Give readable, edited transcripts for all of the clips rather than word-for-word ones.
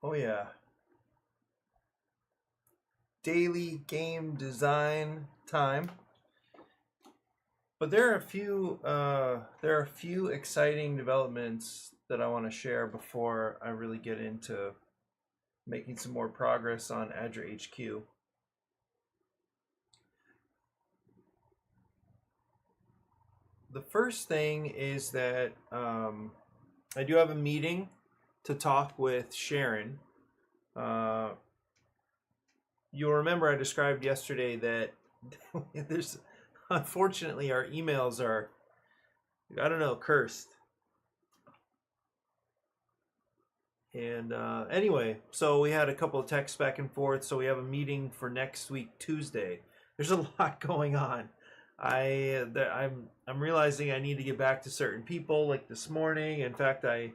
Oh yeah, daily game design time. But there are a few exciting developments that I want to share before I really get into making some more progress on ADRA HQ. The first thing is that I do have a meeting to talk with Sharon. Uh, you'll remember I described yesterday that there's unfortunately our emails are, I don't know, cursed. And anyway, so we had a couple of texts back and forth. So we have a meeting for next week, Tuesday. There's a lot going on. I'm realizing I need to get back to certain people. Like this morning, in fact, I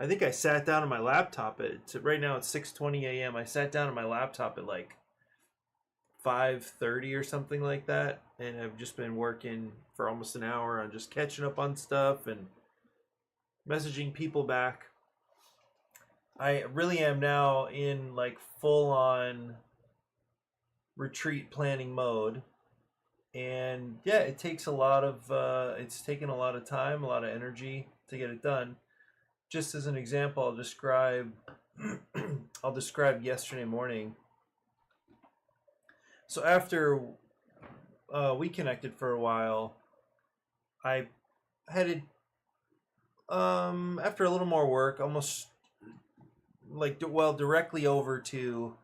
think I sat down on my laptop at right now it's 6:20 a.m. I sat down on my laptop at like 5:30 or something like that, and I've just been working for almost an hour on just catching up on stuff and messaging people back. I really am now in like full on retreat planning mode. And yeah, it takes a lot of it's taken a lot of time, a lot of energy to get it done. Just as an example, I'll describe I'll describe yesterday morning. So after we connected for a while, I headed after a little more work, almost like directly over to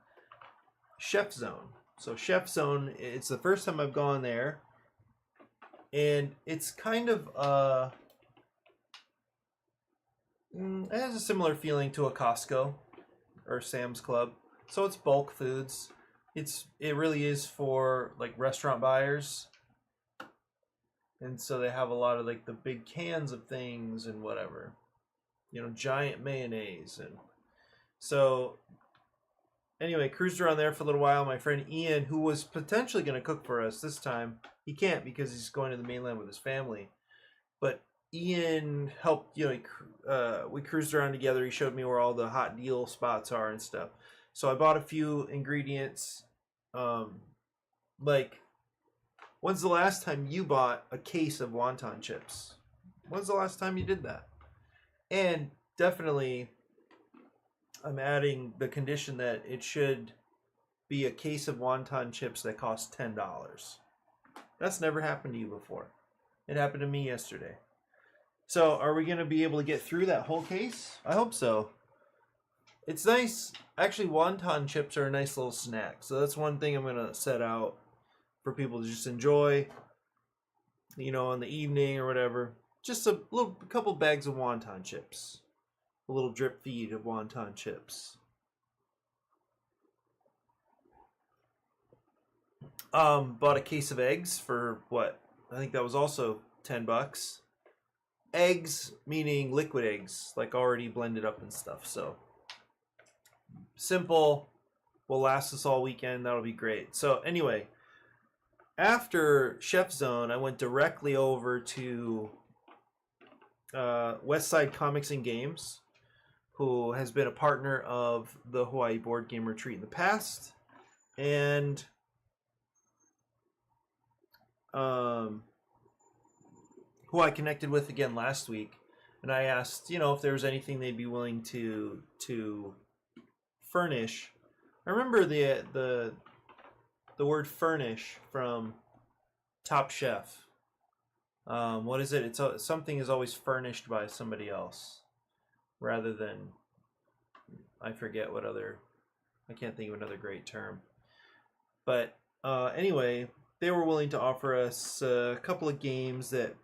Chef Zone. So Chef Zone, it's the first time I've gone there, and it's kind of it has a similar feeling to a Costco or Sam's Club. So it's bulk foods. It really is for like restaurant buyers, and so they have a lot of like the big cans of things and whatever, giant mayonnaise. And so anyway, cruised around there for a little while. My friend Ian, who was potentially going to cook for us this time, he can't because he's going to the mainland with his family. But Ian helped. We cruised around together. He showed me where all the hot deal spots are and stuff. So I bought a few ingredients. Like, when's the last time you bought a case of wonton chips? When's the last time you did that? And definitely, I'm adding the condition that it should be a case of wonton chips that cost $10. That's never happened to you before. It happened to me yesterday. So, are we going to be able to get through that whole case? I hope so. It's nice. Actually, wonton chips are a nice little snack. So, that's one thing I'm going to set out for people to just enjoy, in the evening or whatever. Just a couple bags of wonton chips. A little drip feed of wonton chips. Bought a case of eggs for what? I think that was also $10. Eggs meaning liquid eggs, like already blended up and stuff. So simple, will last us all weekend. That'll be great. So anyway, after Chef Zone, I went directly over to West Side Comics and Games, who has been a partner of the Hawaii Board Game Retreat in the past, and who I connected with again last week, and I asked, if there was anything they'd be willing to furnish. I remember the word furnish from Top Chef. What is it? It's something is always furnished by somebody else, rather than, I forget what other. I can't think of another great term. But anyway, they were willing to offer us a couple of games that,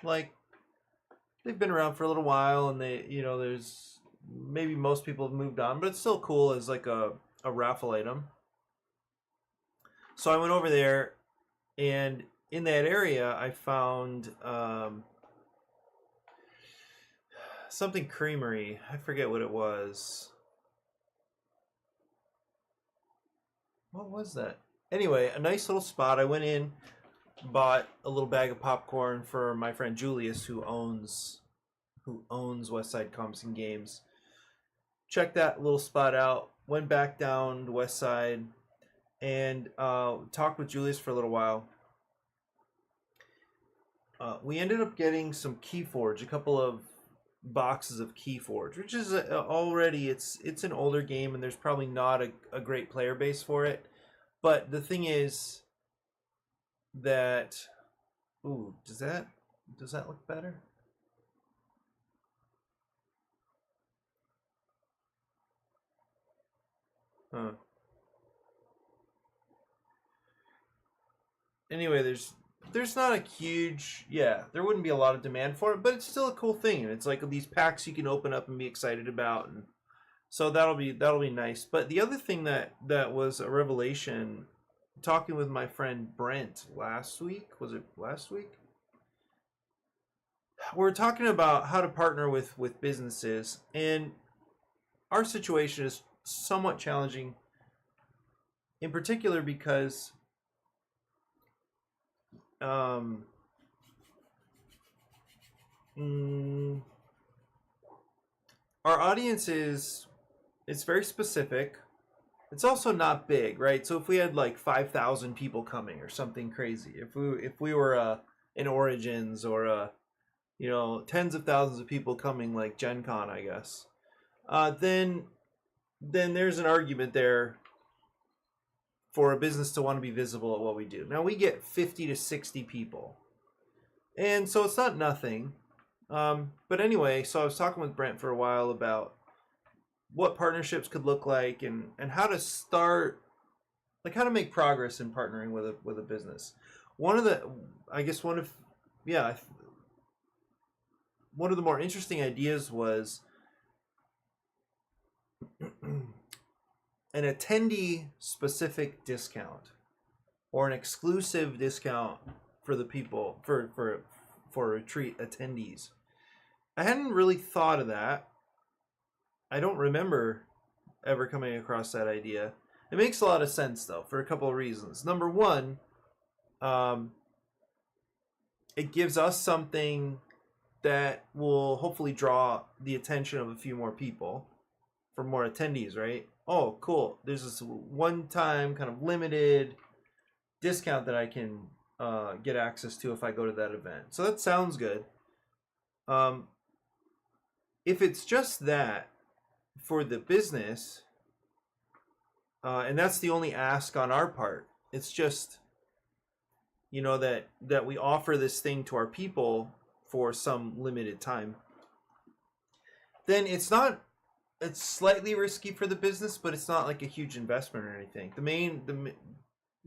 like, they've been around for a little while, and there's maybe most people have moved on, but it's still cool as like a raffle item. So I went over there, and in that area, I found something creamery. I forget what it was. What was that? Anyway, a nice little spot. I went in, bought a little bag of popcorn for my friend Julius, who owns West Side Comics and Games. checked that little spot out, went back down the west side, and talked with Julius for a little while. We ended up getting some Keyforge, a couple of boxes of Keyforge, which is already it's an older game, and there's probably not a great player base for it. But the thing is that, ooh, does that look better? Huh. Anyway, there's not a huge, yeah, there wouldn't be a lot of demand for it, but it's still a cool thing. And it's like these packs you can open up and be excited about, and so that'll be nice. But the other thing that was a revelation, talking with my friend Brent last week, was it last week? We're talking about how to partner with businesses, and our situation is somewhat challenging, in particular because um, our audience is, it's very specific. It's also not big, right? So if we had like 5,000 people coming or something crazy, if we were in Origins, or tens of thousands of people coming like Gen Con, I guess, then there's an argument there for a business to want to be visible at what we do. Now we get 50 to 60 people, and so it's not nothing. But anyway, so I was talking with Brent for a while about what partnerships could look like, and how to start, like how to make progress in partnering with a business. One of the more interesting ideas was an attendee specific discount, or an exclusive discount for the people for retreat attendees. I hadn't really thought of that. I don't remember ever coming across that idea. It makes a lot of sense though, for a couple of reasons. Number one, it gives us something that will hopefully draw the attention of a few more people, for more attendees, right? Oh, cool. There's this one-time kind of limited discount that I can get access to if I go to that event. So that sounds good. If it's just that for the business, and that's the only ask on our part, it's just, that we offer this thing to our people for some limited time, then it's slightly risky for the business, but it's not like a huge investment or anything.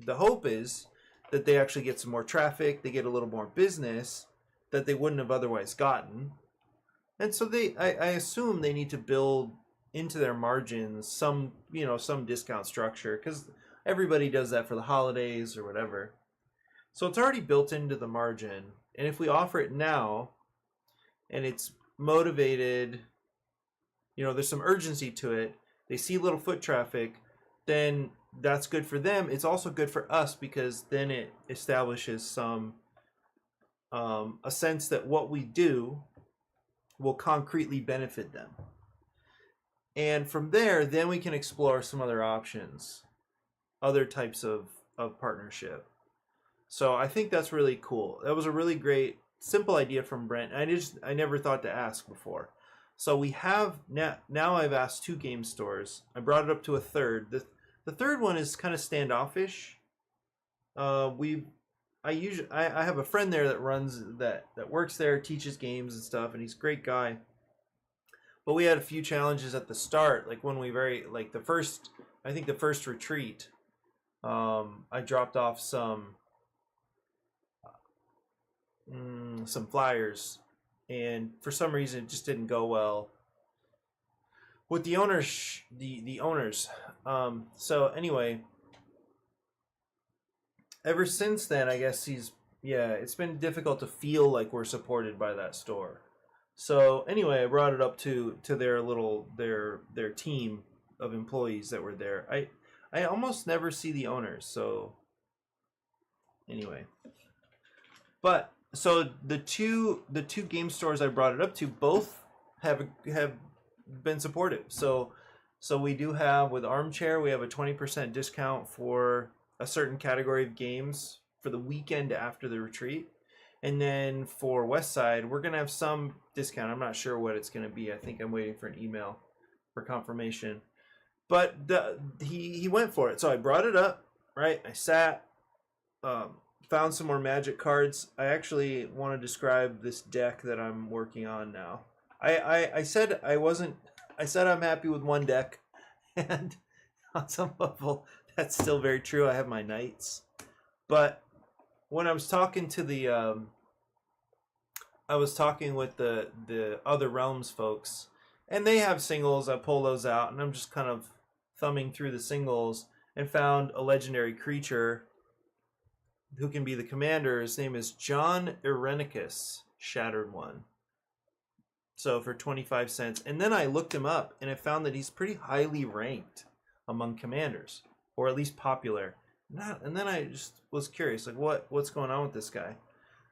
The hope is that they actually get some more traffic, they get a little more business that they wouldn't have otherwise gotten. And so I assume they need to build into their margins some discount structure, because everybody does that for the holidays or whatever. So it's already built into the margin. And if we offer it now, and it's motivated, there's some urgency to it, they see little foot traffic, then that's good for them. It's also good for us, because then it establishes some a sense that what we do will concretely benefit them. And from there, then we can explore some other options, other types of partnership. So I think that's really cool. That was a really great, simple idea from Brent. I never thought to ask before. So we have now I've asked 2 game stores. I brought it up to a third. The third one is kind of standoffish. I have a friend there that runs that works there, teaches games and stuff, and he's a great guy. But we had a few challenges at the start, like when the first retreat, I dropped off some flyers, and for some reason it just didn't go well with the owners. So anyway, ever since then, I guess it's been difficult to feel like we're supported by that store. So anyway, I brought it up to their team of employees that were there. I almost never see the owners, so anyway. But so the two game stores I brought it up to both have been supportive. So we do have, with Armchair, we have a 20% discount for a certain category of games for the weekend after the retreat. And then for Westside, we're going to have some discount. I'm not sure what it's going to be. I think I'm waiting for an email for confirmation. But he went for it. So I brought it up, right? I sat, found some more Magic cards. I actually want to describe this deck that I'm working on now. I said I'm happy with one deck, and on some level that's still very true. I have my Knights, but when I was talking to I was talking with the Other Realms folks, and they have singles. I pull those out, and I'm just kind of thumbing through the singles and found a legendary creature who can be the commander. His name is John Irenicus, Shattered One. So for 25 cents. And then I looked him up, and I found that he's pretty highly ranked among commanders, or at least popular. And then I just was curious, like, what's going on with this guy?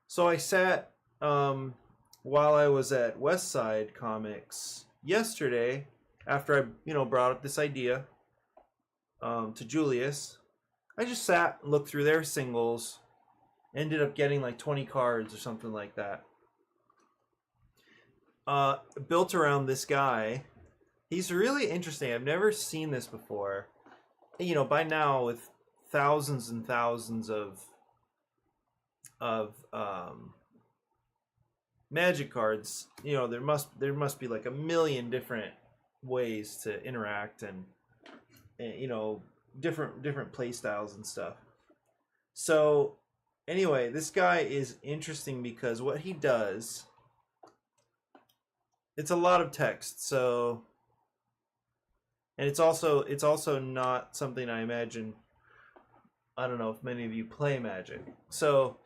So I sat, while I was at Westside Comics yesterday, after I brought up this idea to Julius, I just sat and looked through their singles, ended up getting like 20 cards or something like that. Built around this guy. He's really interesting. I've never seen this before. By now, with thousands and thousands of Magic cards, there must be like a million different ways to interact and different play styles and stuff. So anyway, this guy is interesting because what he does, it's a lot of text. So, and it's also not something I imagine. I don't know if many of you play Magic. So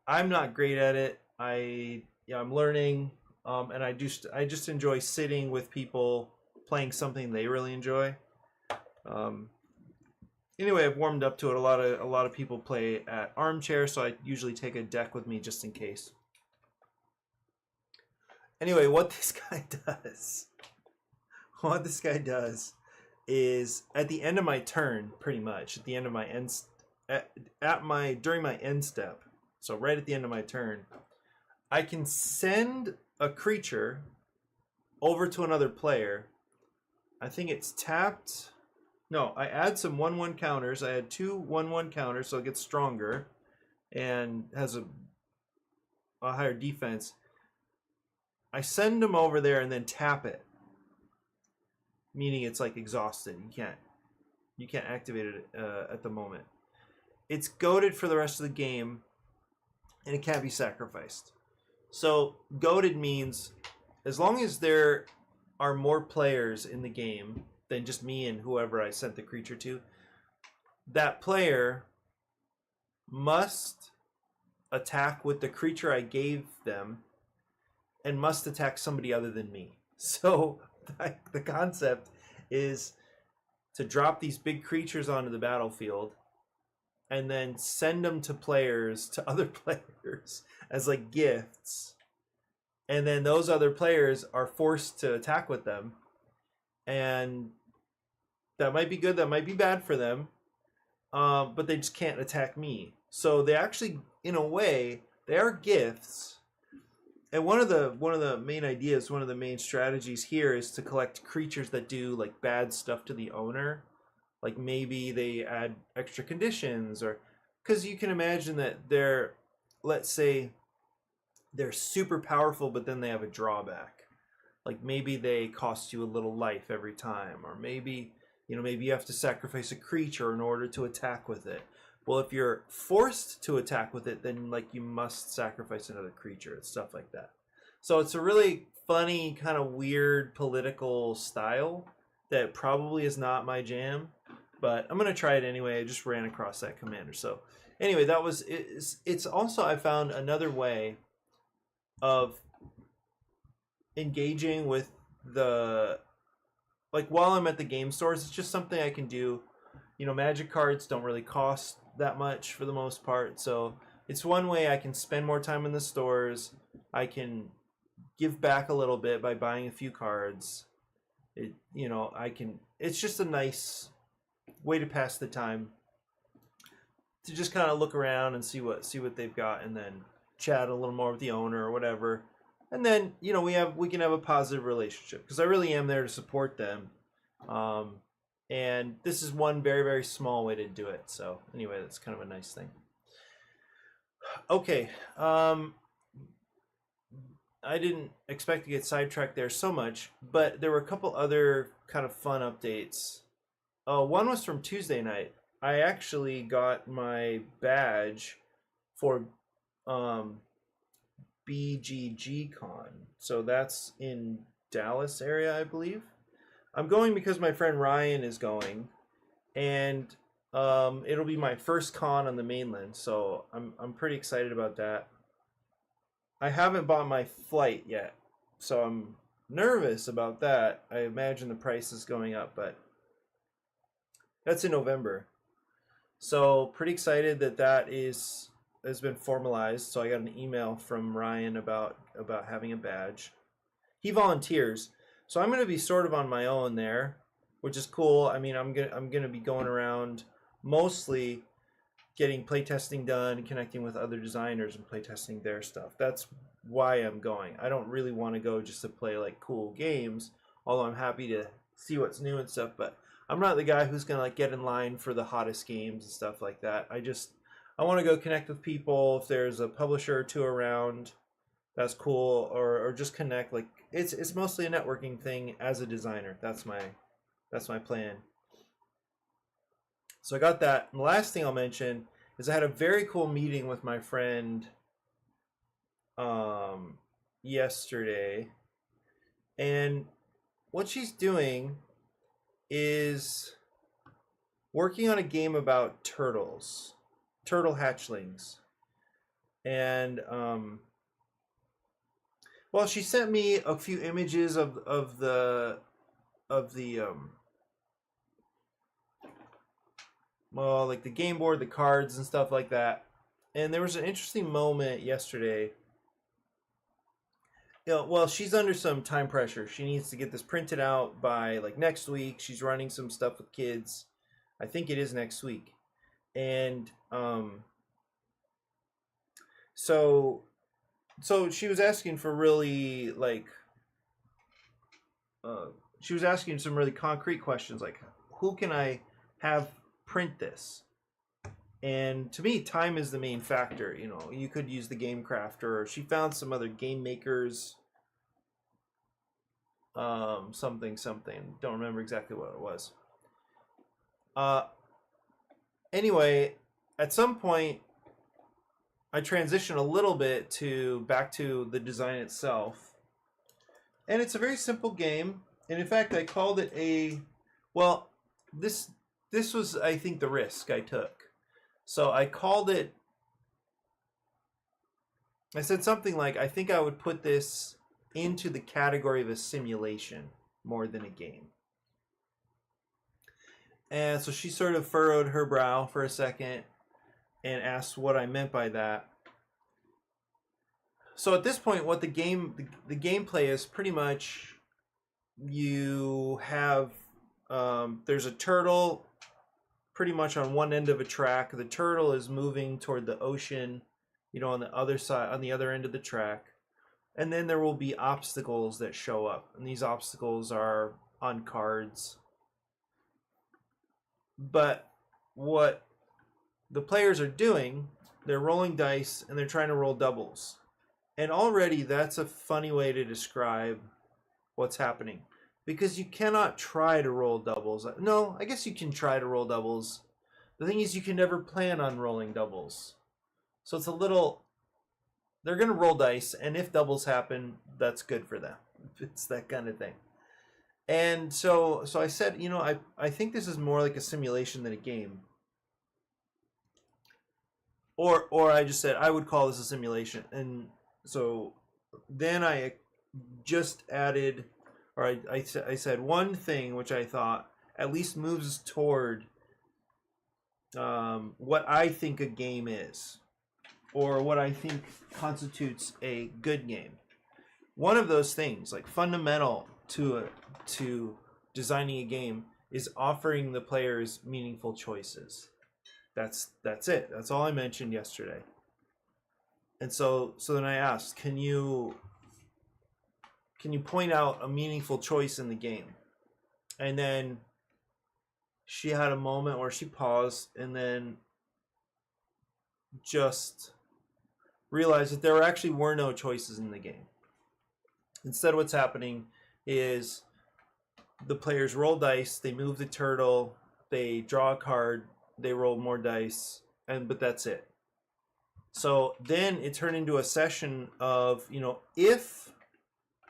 I'm not great at it. I'm learning, and I just enjoy sitting with people playing something they really enjoy. Anyway, I've warmed up to it. A lot of people play at Armchair, so I usually take a deck with me just in case. Anyway, what this guy does is at the end of my turn, pretty much at the end of my end, during my end step, so right at the end of my turn, I can send a creature over to another player. I think it's tapped. No, I add some 1/1 counters. I had 2 1/1 counters, so it gets stronger and has a higher defense. I send them over there and then tap it, meaning it's like exhausted. You can't activate it at the moment. It's goaded for the rest of the game, and it can't be sacrificed. So goaded means as long as there are more players in the game than just me and whoever I sent the creature to, that player must attack with the creature I gave them and must attack somebody other than me. So the concept is to drop these big creatures onto the battlefield and then send them to other players as like gifts. And then those other players are forced to attack with them. And that might be good, that might be bad for them. But they just can't attack me. So they actually, in a way, they are gifts. And one of the main ideas, one of the main strategies here is to collect creatures that do like bad stuff to the owner. Like maybe they add extra conditions, or because you can imagine that let's say they're super powerful, but then they have a drawback. Like maybe they cost you a little life every time, or maybe you have to sacrifice a creature in order to attack with it. Well, if you're forced to attack with it, then like you must sacrifice another creature and stuff like that. So it's a really funny, kind of weird political style that probably is not my jam, but I'm gonna try it anyway. I just ran across that commander. So anyway, it's also, I found another way of engaging with while I'm at the game stores. It's just something I can do. Magic cards don't really cost that much for the most part, so it's one way I can spend more time in the stores. I can give back a little bit by buying a few cards, It's just a nice way to pass the time, to just kind of look around and see what they've got, and then chat a little more with the owner or whatever. And then, we can have a positive relationship, because I really am there to support them. And this is one very, very small way to do it. So anyway, that's kind of a nice thing. Okay. I didn't expect to get sidetracked there so much, but there were a couple other kind of fun updates. One was from Tuesday night. I actually got my badge for BGG Con. So that's in Dallas area, I believe. I'm going because my friend Ryan is going, and it'll be my first con on the mainland, so I'm pretty excited about that. I haven't bought my flight yet, so I'm nervous about that. I imagine the price is going up, but that's in November. So pretty excited that has been formalized. So I got an email from Ryan about having a badge. He volunteers, so I'm going to be sort of on my own there, which is cool. I mean, I'm gonna be going around mostly getting playtesting done and connecting with other designers and playtesting their stuff. That's why I'm going. I don't really want to go just to play like cool games, although I'm happy to see what's new and stuff, but I'm not the guy who's gonna like get in line for the hottest games and stuff like that. I want to go connect with people. If there's a publisher or two around, that's cool, or just connect. Like it's mostly a networking thing as a designer. That's my plan. So I got that. And the last thing I'll mention is I had a very cool meeting with my friend yesterday, and what she's doing is working on a game about turtle hatchlings. And well, she sent me a few images of the well, like the game board, the cards and stuff like that. And there was an interesting moment yesterday. Well, she's under some time pressure. She needs to get this printed out by like next week. She's running some stuff with kids. I think it is next week. And so she was asking for really like she was asking some really concrete questions, like who can I have print this? And to me, time is the main factor. You could use the Game Crafter, or she found some other game makers, something, don't remember exactly what it was. Anyway, at some point I transition a little bit back to the design itself, and it's a very simple game. And in fact, I called it this was, I think, the risk I took. So I said something like, I think I would put this into the category of a simulation more than a game. And so she sort of furrowed her brow for a second and asked what I meant by that. So at this point, what the gameplay is pretty much, you have there's a turtle pretty much on one end of a track. The turtle is moving toward the ocean, on the other side, on the other end of the track. And then there will be obstacles that show up, and these obstacles are on cards. But what the players are doing, they're rolling dice and they're trying to roll doubles. And already that's a funny way to describe what's happening, because you cannot try to roll doubles. No, I guess you can try to roll doubles. The thing is, you can never plan on rolling doubles. So it's a little, they're going to roll dice, and if doubles happen, that's good for them. It's that kind of thing. And so I said, I think this is more like a simulation than a game. Or I just said, I would call this a simulation. And so then I just added, or I said one thing which I thought at least moves toward what I think a game is, or what I think constitutes a good game. One of those things, like fundamental to designing a game is offering the players meaningful choices. That's it. That's all I mentioned yesterday. And so then I asked, can you point out a meaningful choice in the game? And then she had a moment where she paused and then just realized that there actually were no choices in the game. Instead, what's happening is the players roll dice, they move the turtle, they draw a card, they roll more dice, but that's it. So then it turned into a session of, if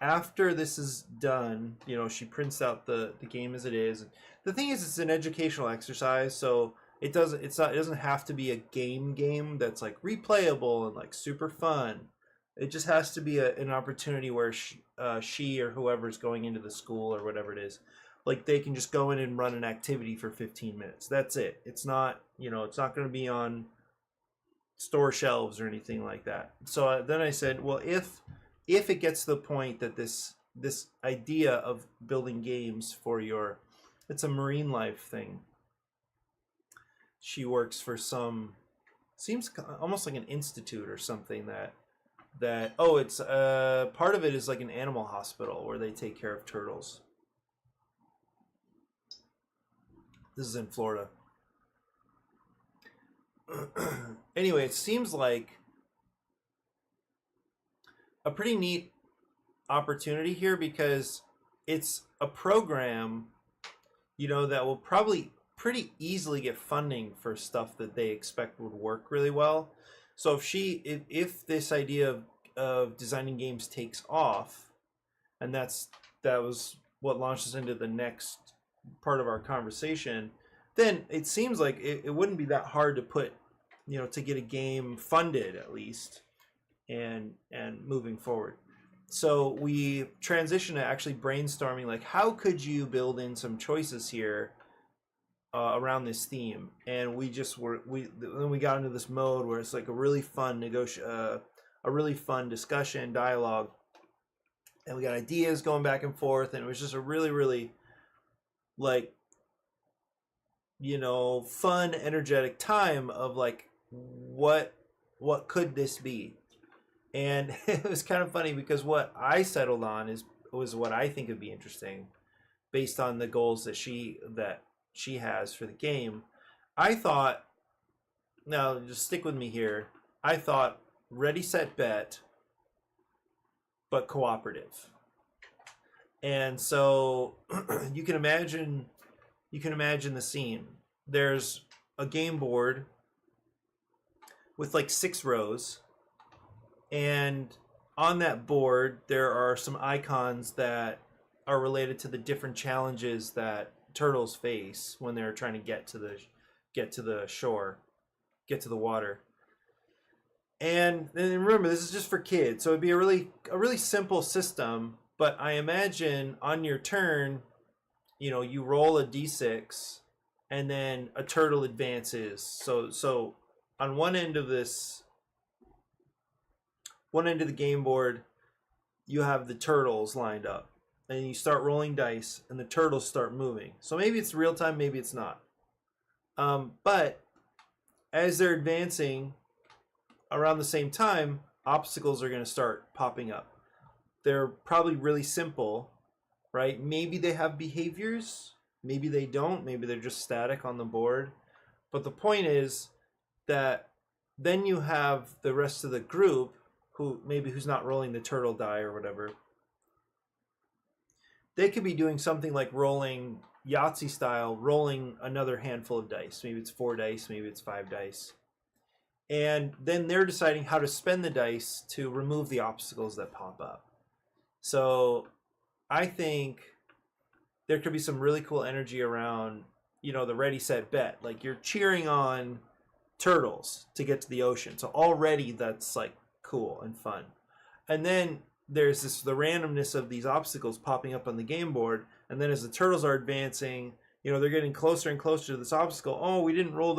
after this is done, she prints out the game as it is. The thing is, it's an educational exercise, so it doesn't have to be a game that's like replayable and like super fun. It just has to be an opportunity where she or whoever's going into the school or whatever it is, like they can just go in and run an activity for 15 minutes. That's it. It's not, it's not going to be on store shelves or anything like that. So then I said, well, if it gets to the point that this idea of building games for it's a marine life thing. She works for seems almost like an institute or something it's part of it is like an animal hospital where they take care of turtles. This is in Florida. Anyway, it seems like a pretty neat opportunity here because it's a program, that will probably pretty easily get funding for stuff that they expect would work really well. So if this idea of designing games takes off, and that was what launched us into the next part of our conversation, then it seems like it wouldn't be that hard to put, to get a game funded at least, and moving forward. So we transitioned to actually brainstorming, like how could you build in some choices here around this theme, and then we got into this mode where it's like a really fun discussion, dialogue, and we got ideas going back and forth, and it was just a really, really like fun, energetic time of like what could this be. And it was kind of funny because what I settled on was what I think would be interesting based on the goals that she has for the game. I thought, now just stick with me here, I thought ready, set, bet, but cooperative. And so you can imagine the scene. There's a game board with like 6 rows, and on that board there are some icons that are related to the different challenges that turtles face when they're trying to get to the shore, get to the water. And remember, this is just for kids, so it'd be a really simple system. But I imagine on your turn, you roll a d6, and then a turtle advances. So on one end of the game board, you have the turtles lined up, and you start rolling dice, and the turtles start moving. So maybe it's real time, maybe it's not. But as they're advancing around the same time, obstacles are going to start popping up. They're probably really simple, right? Maybe they have behaviors, maybe they don't, maybe they're just static on the board. But the point is that then you have the rest of the group who's not rolling the turtle die or whatever. They could be doing something like rolling Yahtzee style, rolling another handful of dice. Maybe it's 4 dice, maybe it's 5 dice. And then they're deciding how to spend the dice to remove the obstacles that pop up. So I think there could be some really cool energy around, the ready, set, bet. Like you're cheering on turtles to get to the ocean. So already that's like cool and fun. And then there's the randomness of these obstacles popping up on the game board. And then as the turtles are advancing, they're getting closer and closer to this obstacle. Oh, we didn't roll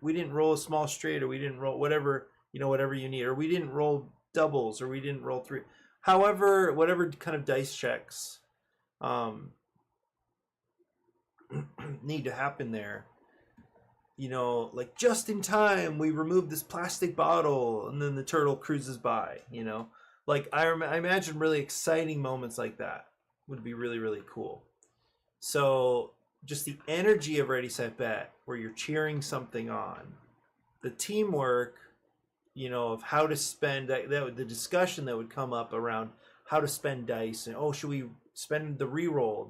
we didn't roll a small straight, or we didn't roll whatever you need, or we didn't roll doubles, or we didn't roll 3. However, whatever kind of dice checks need to happen there. You know, like just in time, we remove this plastic bottle, and then the turtle cruises by. You know, like I imagine really exciting moments like that would be really, really cool. So just the energy of Ready Set Bet, where you're cheering something on, the teamwork, you know, of how to spend the discussion that would come up around how to spend dice, and should we spend the reroll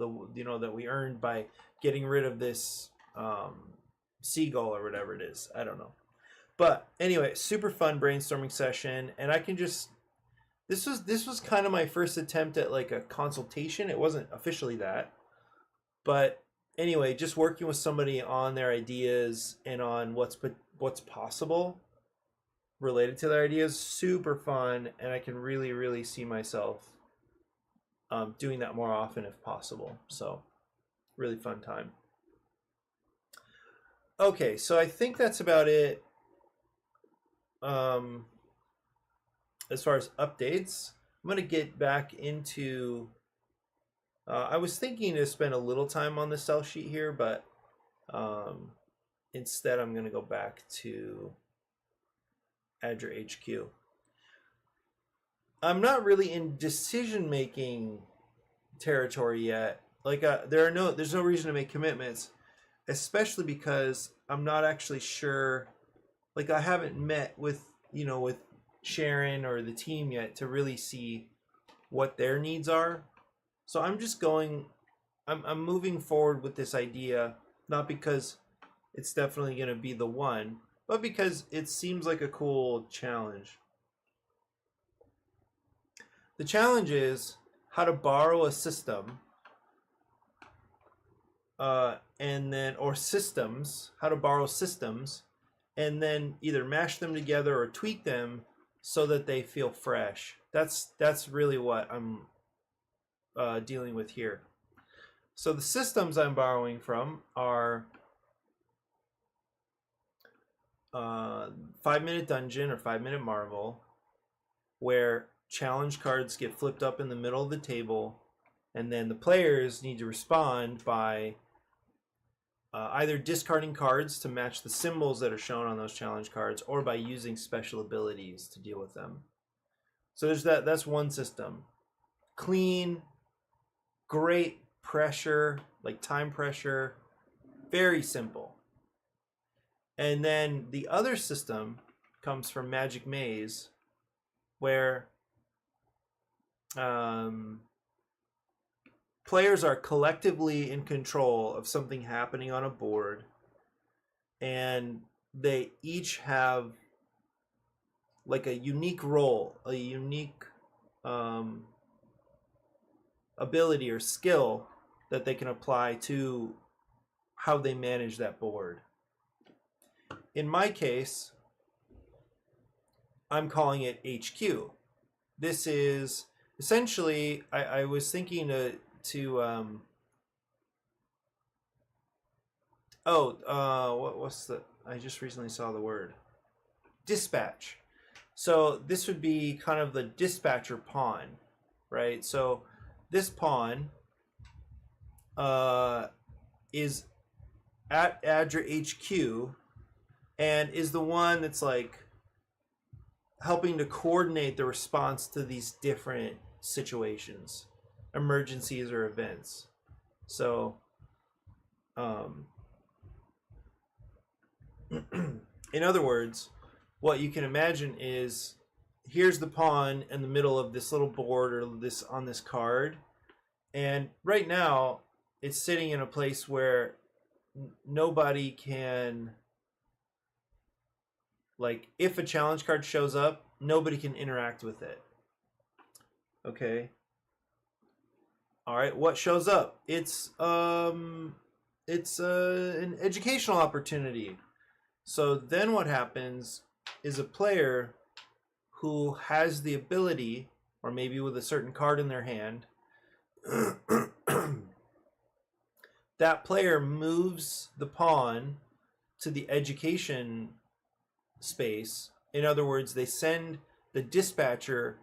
that we earned by getting rid of this seagull or whatever it is. I don't know, but anyway, super fun brainstorming session, and I can just this was kind of my first attempt at like a consultation. It wasn't officially that, but anyway, just working with somebody on their ideas and on what's possible related to their ideas, super fun, and I can really, really see myself doing that more often if possible. So really fun time. Okay, so I think that's about it as far as updates. I'm going to get back into I was thinking to spend a little time on the sell sheet here, but instead I'm going to go back to ADRA HQ. I'm not really in decision-making territory yet. Like there's no reason to make commitments, especially because I'm not actually sure. Like I haven't met with Sharon or the team yet to really see what their needs are. So I'm just going. I'm moving forward with this idea, not because it's definitely going to be the one, but because it seems like a cool challenge. The challenge is how to borrow a system, or systems, how to borrow systems, and then either mash them together or tweak them so that they feel fresh. That's really what I'm dealing with here. So the systems I'm borrowing from are 5-Minute Dungeon or 5-Minute Marvel, where challenge cards get flipped up in the middle of the table, and then the players need to respond by either discarding cards to match the symbols that are shown on those challenge cards, or by using special abilities to deal with them. So there's that's one system. Clean, great pressure, like time pressure, very simple. And then the other system comes from Magic Maze, where players are collectively in control of something happening on a board, and they each have like a unique role, a unique ability or skill that they can apply to how they manage that board. In my case, I'm calling it HQ. This is essentially, I was thinking what's the, I just recently saw the word, dispatch. So this would be kind of the dispatcher pawn, right? So this pawn is at ADRA HQ and is the one that's like helping to coordinate the response to these different situations, emergencies or events. So in other words, what you can imagine is, here's the pawn in the middle of this little board or this on this card, and right now it's sitting in a place where nobody can, like, if a challenge card shows up, nobody can interact with it. Okay. All right, what shows up? It's an educational opportunity. So then what happens is a player who has the ability, or maybe with a certain card in their hand, that player moves the pawn to the education space. In other words, they send the dispatcher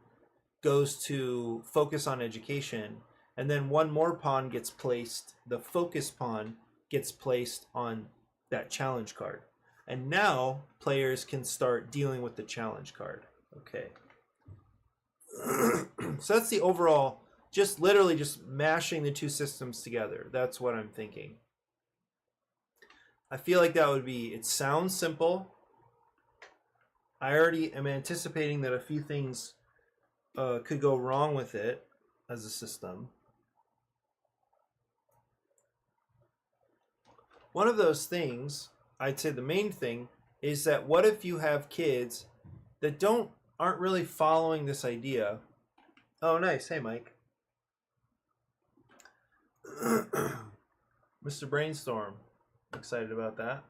goes to focus on education, and then one more pawn gets placed, the focus pawn gets placed on that challenge card. And now players can start dealing with the challenge card. Okay. So that's the overall, just literally just mashing the two systems together. That's what I'm thinking. I feel like that would be, it sounds simple. I already am anticipating that a few things could go wrong with it as a system. One of those things, I'd say the main thing, is that what if you have kids that aren't really following this idea? Oh, nice. Hey, Mike. Mr. Brainstorm. Excited about that.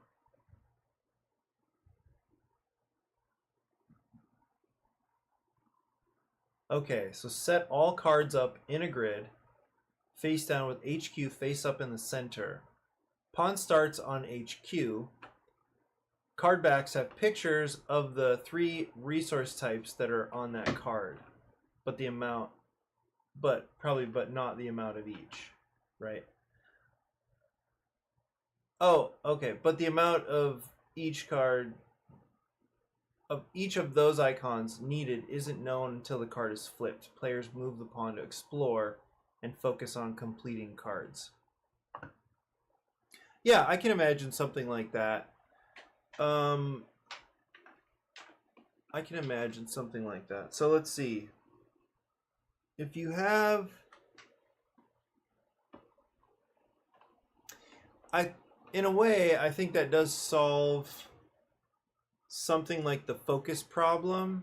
Okay, so set all cards up in a grid, face down with HQ face up in the center. Pawn starts on HQ. Card backs have pictures of the 3 resource types that are on that card, but not the amount of each, right? Oh, okay, but the amount of each card, of each of those icons needed isn't known until the card is flipped. Players move the pawn to explore and focus on completing cards. Yeah, I can imagine something like that. I can imagine something like that. So let's see. If you have... in a way, I think that does solve something like the focus problem.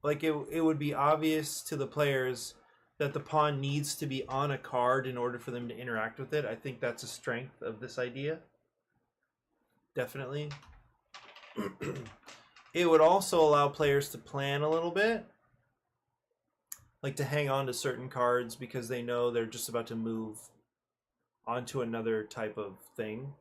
Like it would be obvious to the players that the pawn needs to be on a card in order for them to interact with it. I think that's a strength of this idea. Definitely. It would also allow players to plan a little bit. Like to hang on to certain cards because they know they're just about to move onto another type of thing.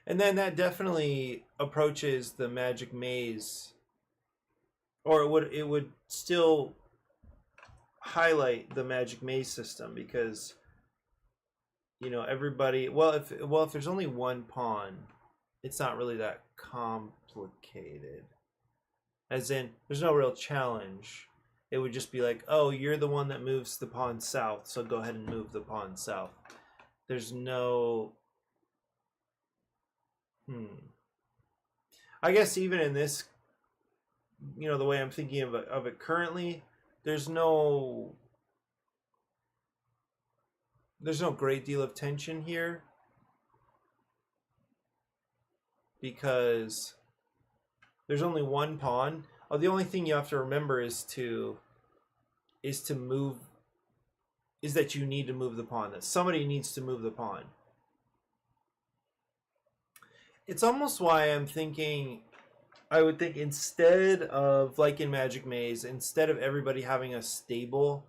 And then that definitely approaches the Magic Maze, or it would still highlight the Magic Maze system because, you know, everybody, if there's only one pawn, it's not really that complicated. As in, there's no real challenge. It would just be like, oh, you're the one that moves the pawn south, so go ahead and move the pawn south. There's no... I guess even in this, you know, the way I'm thinking of it currently, there's no great deal of tension here because there's only one pawn. Oh, the only thing you have to remember is that you need to move the pawn. That somebody needs to move the pawn. It's almost why I'm thinking, I would think instead of, like in Magic Maze, instead of everybody having a stable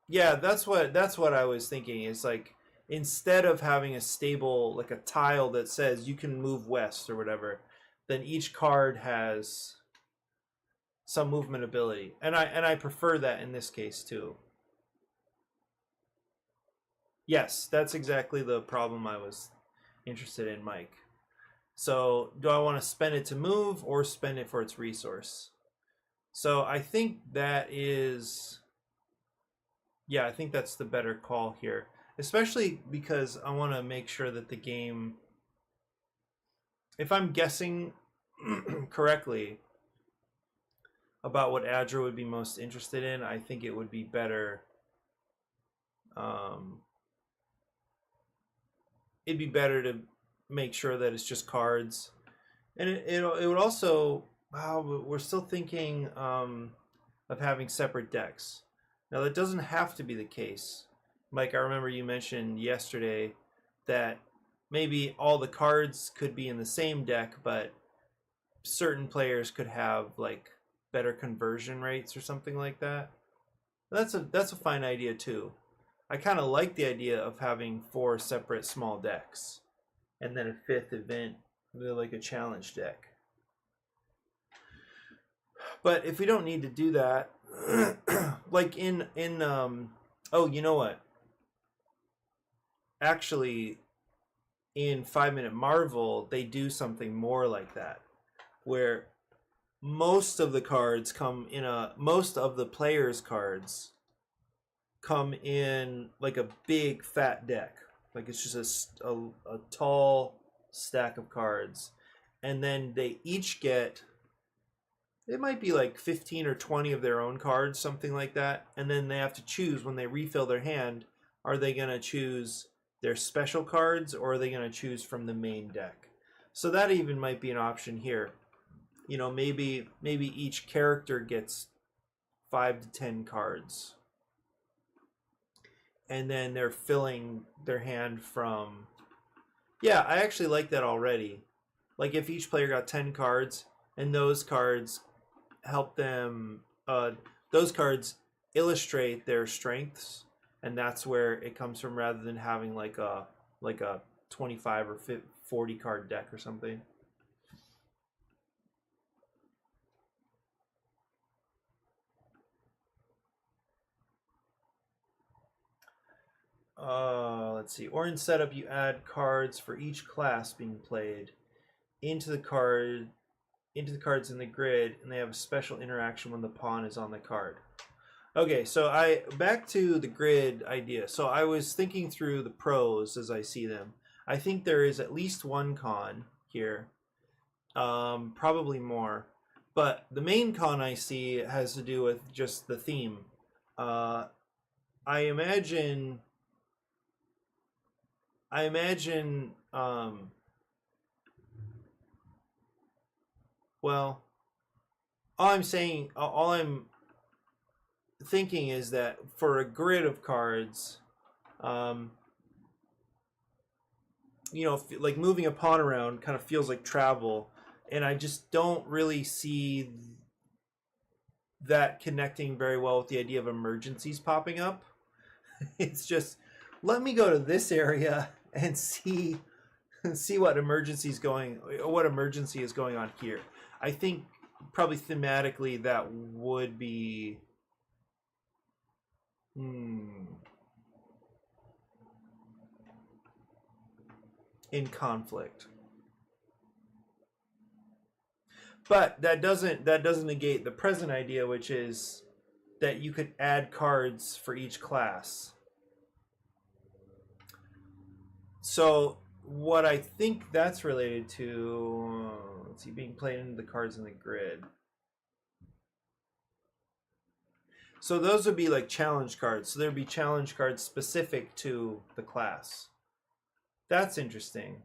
yeah, that's what I was thinking. Is like instead of having a stable, like a tile that says you can move west or whatever, then each card has some movement ability, and I prefer that in this case too. Yes, that's exactly the problem I was interested in, Mike. So do I want to spend it to move or spend it for its resource? So I think that is, yeah, I think that's the better call here, especially because I want to make sure that the game, if I'm guessing correctly about what ADRA would be most interested in, I think it would be better. It'd be better to make sure that it's just cards, and it would also. Wow, we're still thinking of having separate decks. Now that doesn't have to be the case, Mike. I remember you mentioned yesterday that maybe all the cards could be in the same deck, but certain players could have like better conversion rates or something like that. That's a fine idea too. I kind of like the idea of having 4 separate small decks, and then a 5th event, like a challenge deck. But if we don't need to do that, like oh, you know what? Actually, in 5-Minute Marvel, they do something more like that, where most of the players' cards come in like a big fat deck. Like it's just a tall stack of cards. And then they each get, it might be like 15 or 20 of their own cards, something like that. And then they have to choose when they refill their hand, are they going to choose their special cards or are they going to choose from the main deck? So that even might be an option here. You know, maybe each character gets 5 to 10 cards. And then they're filling their hand from... Yeah, I actually like that already. Like if each player got 10 cards and those cards help them, those cards illustrate their strengths, and that's where it comes from, rather than having like a 25 or 40 card deck or something. Let's see. Or in setup, you add cards for each class being played into the cards in the grid, and they have a special interaction when the pawn is on the card. Okay, so back to the grid idea. So I was thinking through the pros as I see them. I think there is at least one con here, probably more. But the main con I see has to do with just the theme. I imagine well, all I'm thinking is that for a grid of cards, you know, like moving a pawn around kind of feels like travel, and I just don't really see that connecting very well with the idea of emergencies popping up. It's just, let me go to this area and see what emergency is going on here. I think probably thematically that would be in conflict. But that doesn't negate the present idea, which is that you could add cards for each class. So what I think that's related to, let's see, being played into the cards in the grid. So those would be like challenge cards. So there'd be challenge cards specific to the class. That's interesting.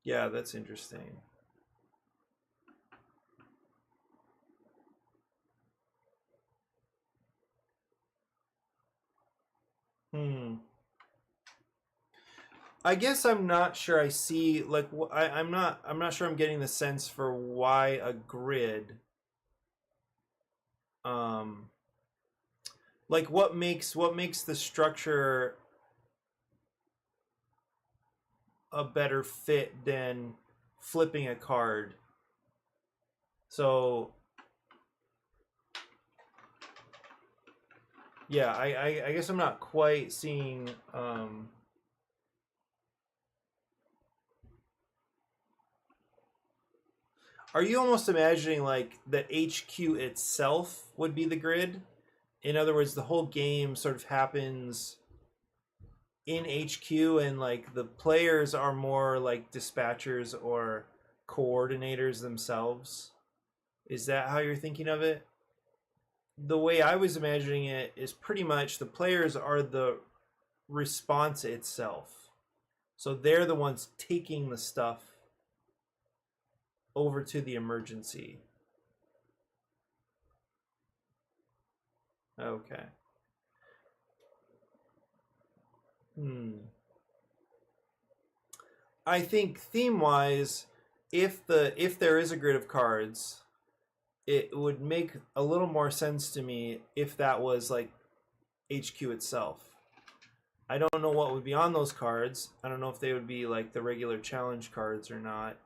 Yeah, that's interesting. I guess I'm not sure I see, like, I'm not sure I'm getting the sense for why a grid, like what makes the structure a better fit than flipping a card. So yeah, I guess I'm not quite seeing are you almost imagining like the HQ itself would be the grid? In other words, the whole game sort of happens in HQ, and like the players are more like dispatchers or coordinators themselves. Is that how you're thinking of it? The way I was imagining it is pretty much the players are the response itself. So they're the ones taking the stuff over to the emergency. Okay. I think theme-wise, if there is a grid of cards, it would make a little more sense to me if that was like HQ itself. I don't know what would be on those cards. I don't know if they would be like the regular challenge cards or not.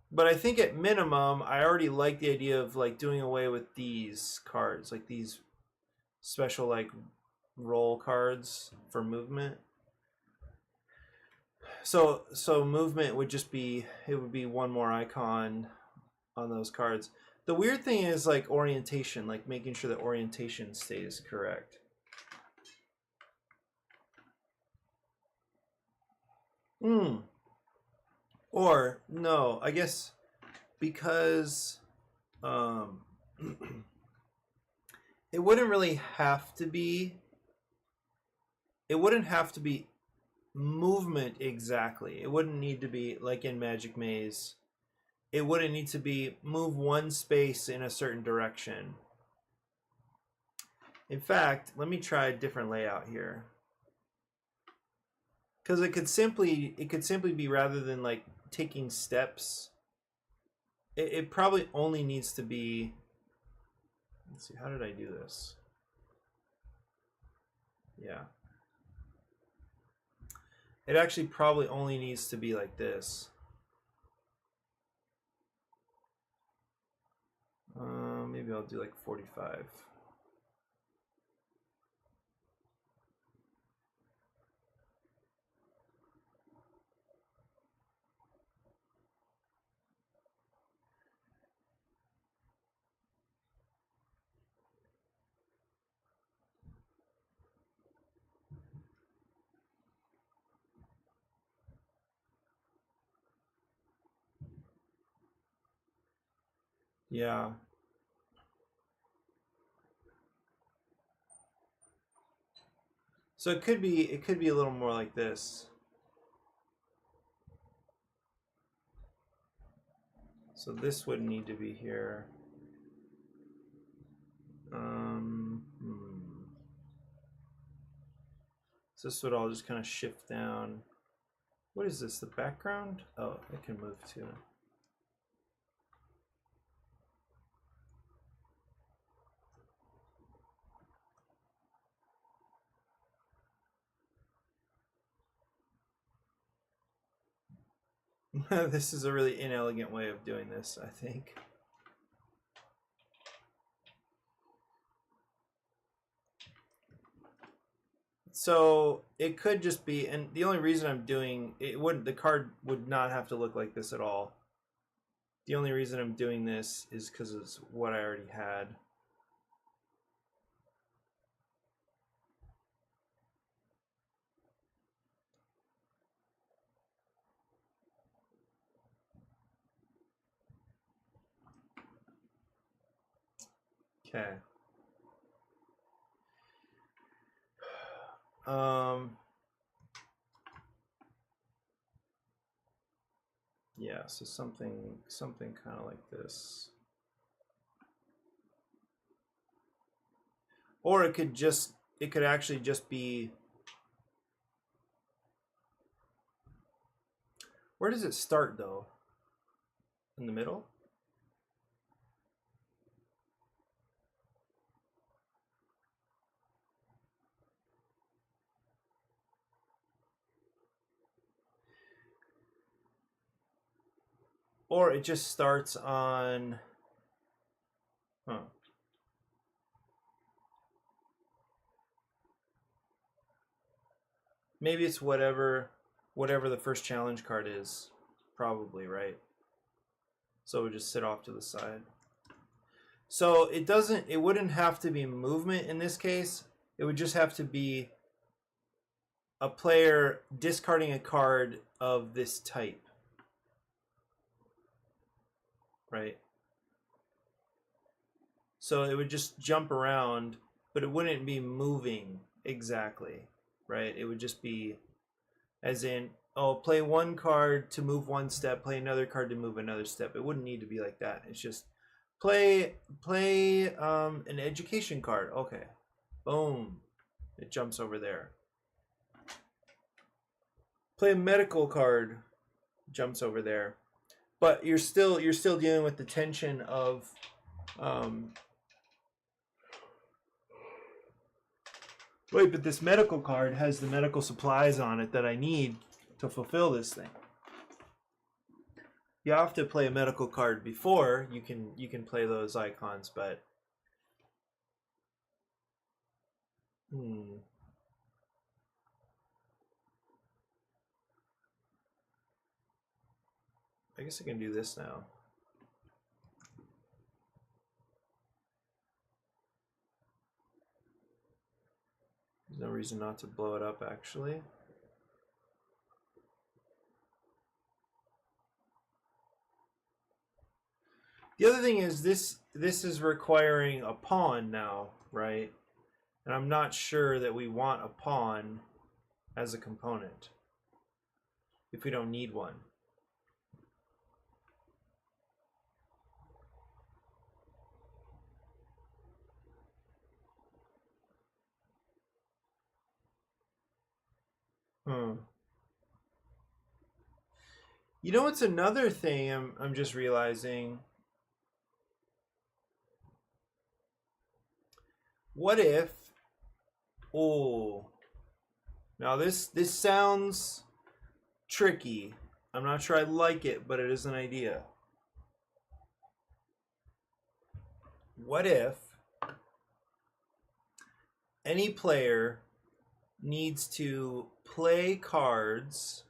But I think at minimum, I already like the idea of like doing away with these cards, like these special like roll cards for movement. So movement would just be, it would be one more icon on those cards. The weird thing is like orientation, like making sure that orientation stays correct. Or no, I guess because it wouldn't really have to be, it wouldn't have to be movement exactly. It wouldn't need to be like in Magic Maze. It wouldn't need to be move one space in a certain direction. In fact, let me try a different layout here. Because it could simply be, rather than like taking steps, it probably only needs to be, let's see, how did I do this? Yeah. It actually probably only needs to be like this. Maybe I'll do like 45. Yeah. So it could be a little more like this. So this would need to be here. So this would all just kind of shift down. What is this, the background? Oh, it can move too. This is a really inelegant way of doing this, I think. So it could just be, and the only reason I'm doing it, wouldn't, the card would not have to look like this at all. The only reason I'm doing this is because it's what I already had. Okay. Yeah, so something kind of like this. Or it could actually just be, where does it start though? In the middle? Or it just starts on, huh. Maybe it's whatever the first challenge card is, probably, right? So it would just sit off to the side. So it wouldn't have to be movement in this case. It would just have to be a player discarding a card of this type. Right? So it would just jump around, but it wouldn't be moving exactly, right? It would just be, as in, oh, play one card to move one step, play another card to move another step. It wouldn't need to be like that. It's just play an education card. Okay, boom, it jumps over there. Play a medical card. jumps over there. But you're still dealing with the tension of wait, but this medical card has the medical supplies on it that I need to fulfill this thing. You have to play a medical card before you can play those icons, but I guess I can do this now. There's no reason not to blow it up, actually. The other thing is this is requiring a pawn now, right? And I'm not sure that we want a pawn as a component if we don't need one. You know what's another thing I'm just realizing? What if, oh, now this sounds tricky. I'm not sure I like it, but it is an idea. What if any player needs to play cards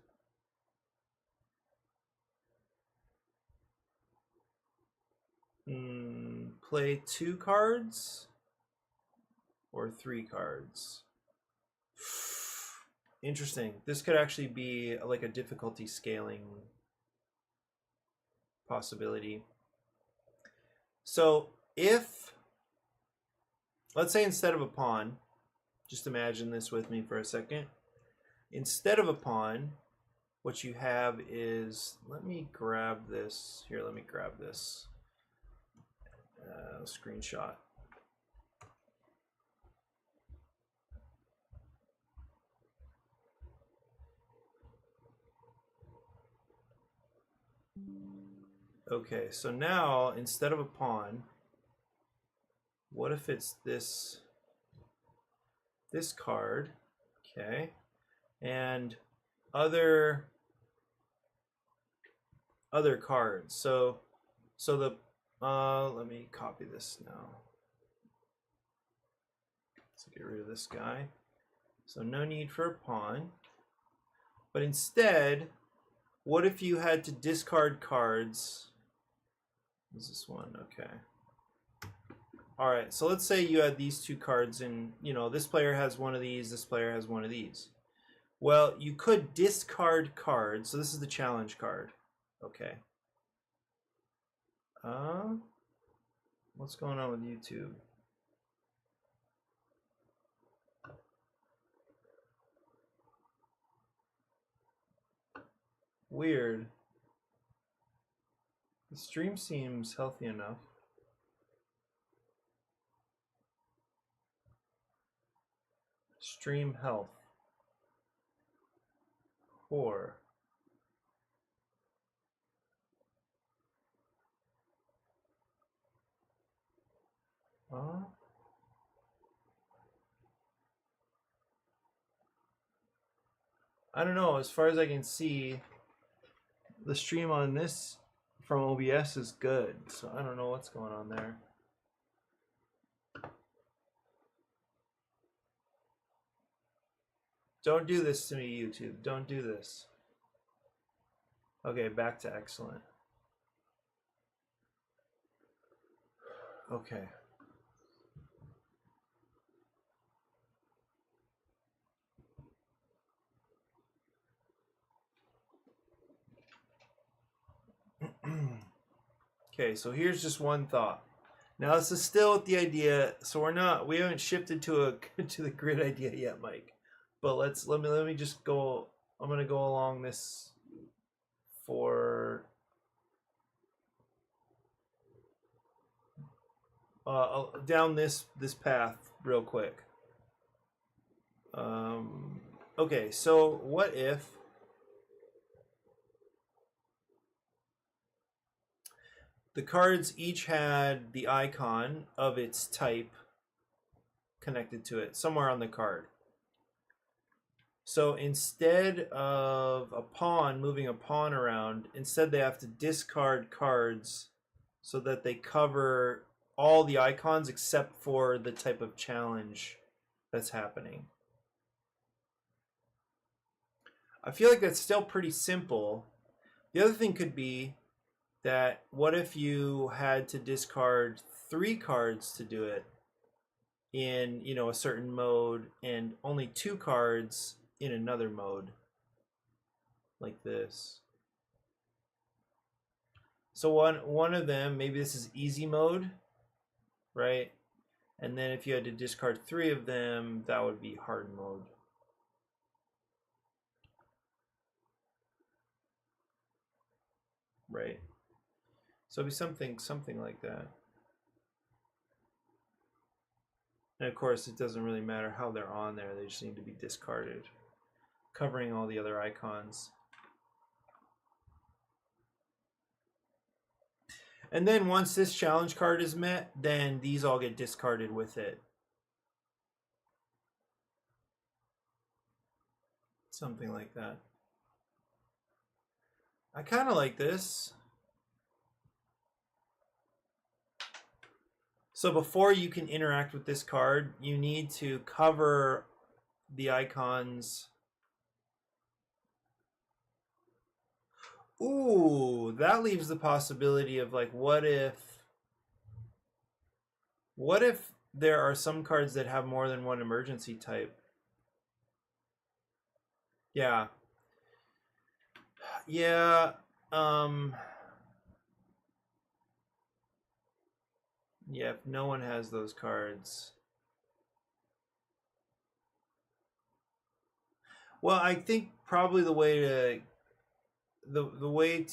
play 2 cards or 3 cards? Interesting. This could actually be like a difficulty scaling possibility. So if, let's say instead of a pawn, just imagine this with me for a second. Instead of a pawn, what you have is, let me grab this. Here, let me grab this screenshot. Okay, so now instead of a pawn, what if it's this card, okay, and other cards. So the let me copy this now. Let's get rid of this guy. So no need for a pawn, but instead, what if you had to discard cards? Is this one? Okay. All right, so let's say you had these 2 cards and, you know, this player has one of these, this player has one of these. Well, you could discard cards. So this is the challenge card. Okay. What's going on with YouTube? Weird. The stream seems healthy enough. Stream health. 4. I don't know. As far as I can see, the stream on this from OBS is good. So I don't know what's going on there. Don't do this to me, YouTube. Don't do this. Okay, back to excellent. Okay. Okay, so here's just one thought. Now this is still with the idea, so we haven't shifted to the grid idea yet, Mike. But let me just go. I'm gonna go along this for down this path real quick. Okay, so what if the cards each had the icon of its type connected to it somewhere on the card. So instead of a pawn, moving a pawn around, instead they have to discard cards so that they cover all the icons except for the type of challenge that's happening. I feel like that's still pretty simple. The other thing could be that what if you had to discard 3 cards to do it in, you know, a certain mode and only 2 cards in another mode, like this. So one of them, maybe this is easy mode, right? And then if you had to discard 3 of them, that would be hard mode. Right. So it'd be something like that. And of course, it doesn't really matter how they're on there. They just need to be discarded, covering all the other icons. And then once this challenge card is met, then these all get discarded with it. Something like that. I kind of like this. So before you can interact with this card, you need to cover the icons. Ooh, that leaves the possibility of like, what if there are some cards that have more than one emergency type? Yeah. Yeah, yeah, if no one has those cards. Well, I think probably the way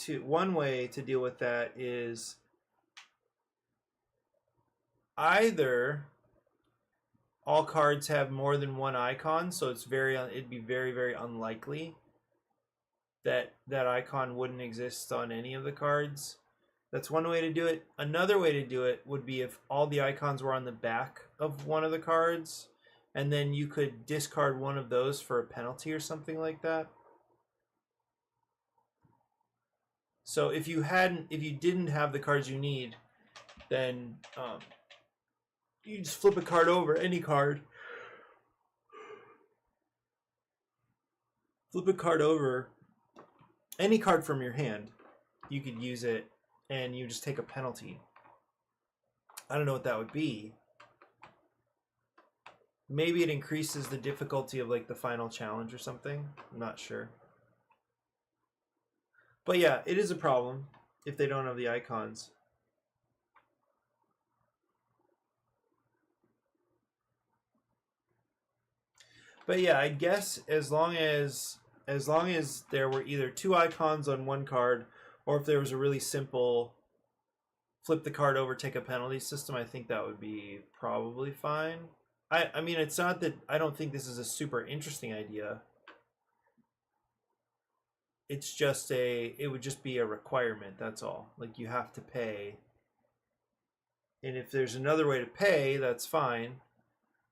to one way to deal with that is either all cards have more than one icon, so it'd be very, very unlikely that that icon wouldn't exist on any of the cards. That's one way to do it. Another way to do it would be if all the icons were on the back of one of the cards, and then you could discard one of those for a penalty or something like that. So if you didn't have the cards you need, then you just flip a card over, any card. Flip a card over, any card from your hand. You could use it, and you just take a penalty. I don't know what that would be. Maybe it increases the difficulty of like the final challenge or something. I'm not sure. But yeah, it is a problem if they don't have the icons. But yeah, I guess as long as there were either 2 icons on one card, or if there was a really simple flip the card over, take a penalty system, I think that would be probably fine. I mean, it's not that I don't think this is a super interesting idea. It's just it would just be a requirement, that's all. Like, you have to pay. And if there's another way to pay, that's fine.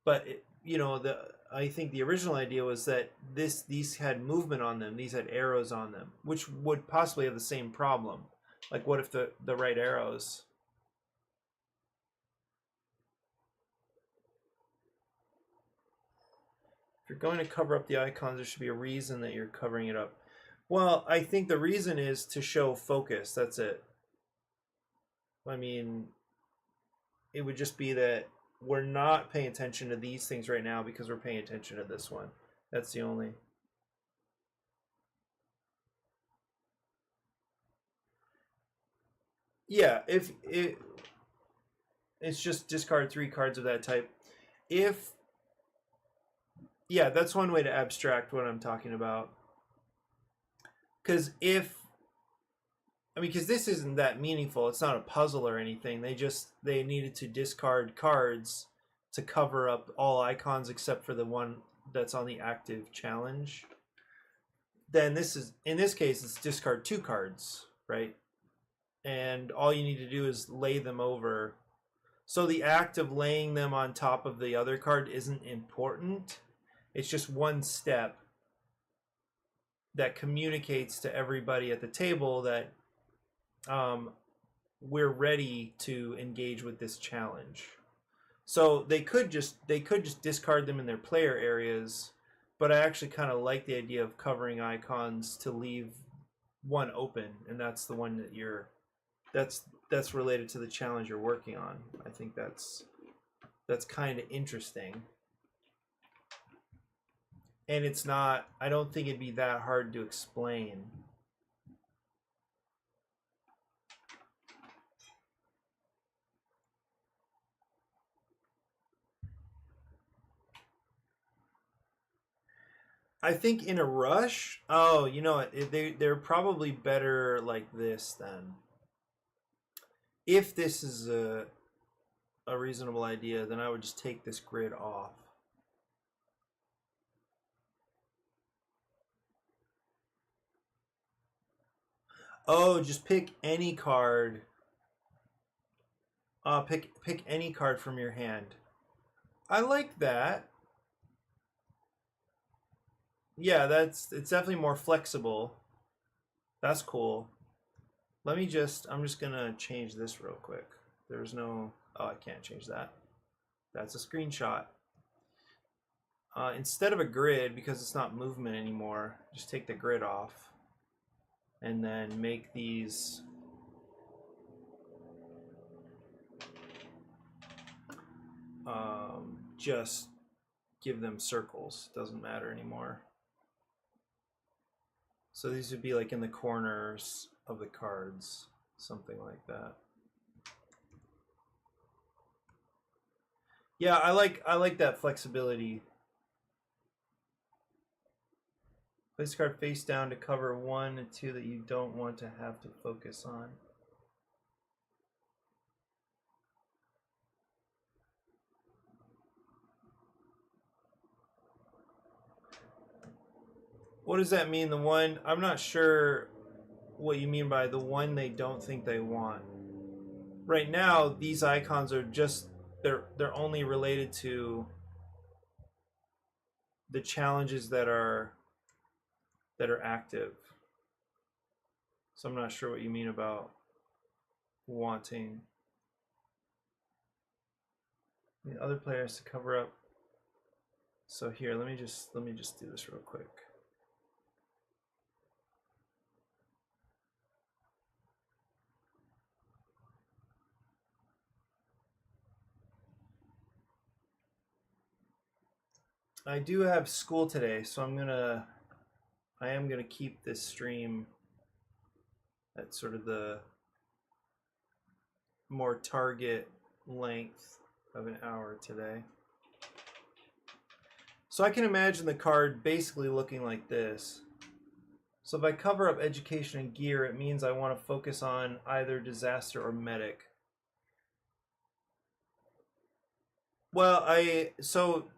But you know, I think the original idea was that these had movement on them. These had arrows on them, which would possibly have the same problem. Like, what if the right arrows? If you're going to cover up the icons, there should be a reason that you're covering it up. Well, I think the reason is to show focus. That's it. I mean, it would just be that we're not paying attention to these things right now because we're paying attention to this one. That's the only. Yeah, if it's just discard 3 cards of that type. Yeah, that's one way to abstract what I'm talking about. Because because this isn't that meaningful. It's not a puzzle or anything. They needed to discard cards to cover up all icons except for the one that's on the active challenge. Then in this case, it's discard 2 cards, right? and all you need to do is lay them over. So the act of laying them on top of the other card isn't important. It's just one step that communicates to everybody at the table that we're ready to engage with this challenge. So they could just discard them in their player areas, but I actually kind of like the idea of covering icons to leave one open, and that's the one that you're that's related to the challenge you're working on. I think that's kind of interesting. And it's not, I don't think it'd be that hard to explain. I think in a rush, oh, you know what, they're probably better like this then. If this is a reasonable idea, then I would just take this grid off. Oh, just pick any card. Pick any card from your hand. I like that. Yeah, it's definitely more flexible. That's cool. I'm just gonna change this real quick. There's no, oh, I can't change that. That's a screenshot. Instead of a grid, because it's not movement anymore, just take the grid off and then make these just give them circles. Doesn't matter anymore. So these would be like in the corners of the cards, something like that. Yeah, I like that flexibility. Place card face down to cover 1 and 2 that you don't want to have to focus on. What does that mean? The one, I'm not sure what you mean by the one they don't think they want. Right now, these icons are just, they're only related to the challenges that are active. So I'm not sure what you mean about wanting. The other player has to cover up. So here, let me just do this real quick. I do have school today, so I am gonna keep this stream at sort of the more target length of an hour today. So I can imagine the card basically looking like this. So if I cover up education and gear, it means I want to focus on either disaster or medic. Well, so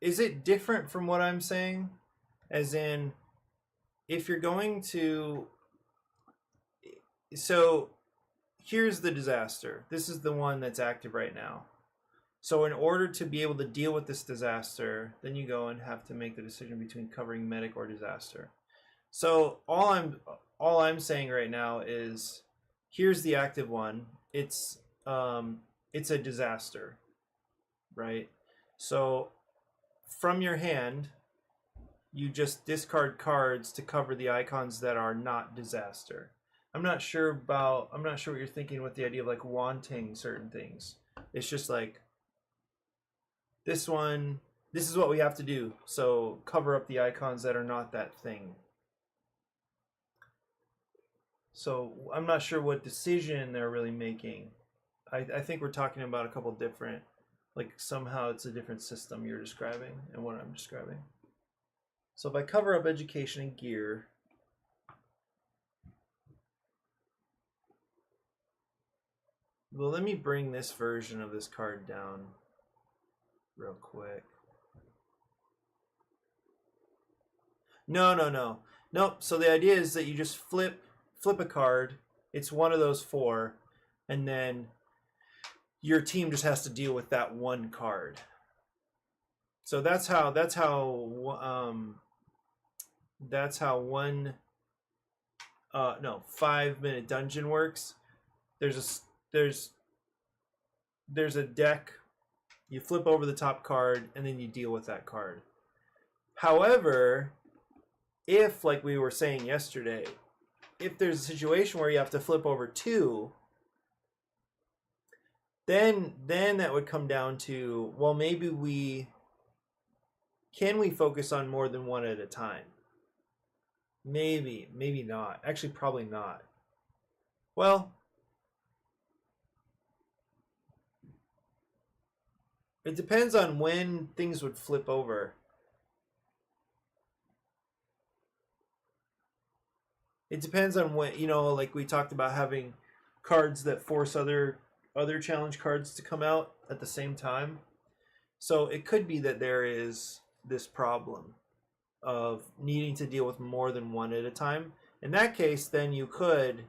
is it different from what I'm saying? As in, if you're going to, so here's the disaster. This is the one that's active right now. So in order to be able to deal with this disaster, then you go and have to make the decision between covering medic or disaster. So all I'm saying right now is, here's the active one. It's a disaster, right? So from your hand, you just discard cards to cover the icons that are not disaster. I'm not sure what you're thinking with the idea of like wanting certain things. It's just like, this is what we have to do. So cover up the icons that are not that thing. So I'm not sure what decision they're really making. I think we're talking about a couple different, like somehow it's a different system you're describing and what I'm describing. So if I cover up education and gear, well, let me bring this version of this card down real quick. No. Nope. So the idea is that you just flip a card It's one of those four, and then your team just has to deal with that one card. So that's how one 5-minute dungeon works. There's a deck. You flip over the top card, and then you deal with that card. However, if, like we were saying yesterday, if there's a situation where you have to flip over two, then that would come down to, well, maybe can we focus on more than one at a time? Maybe not. Actually, probably not. Well, it depends on when things would flip over. It depends on when, like we talked about having cards that force other challenge cards to come out at the same time. So it could be that there is this problem of needing to deal with more than one at a time. In that case, then you could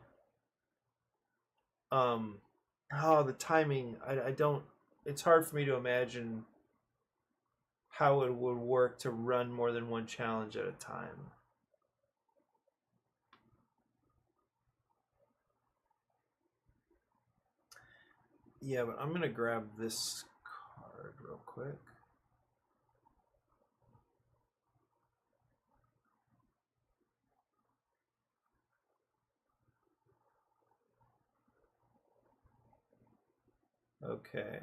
the timing, I don't, it's hard for me to imagine how it would work to run more than one challenge at a time. Yeah, but I'm gonna grab this card real quick. Okay.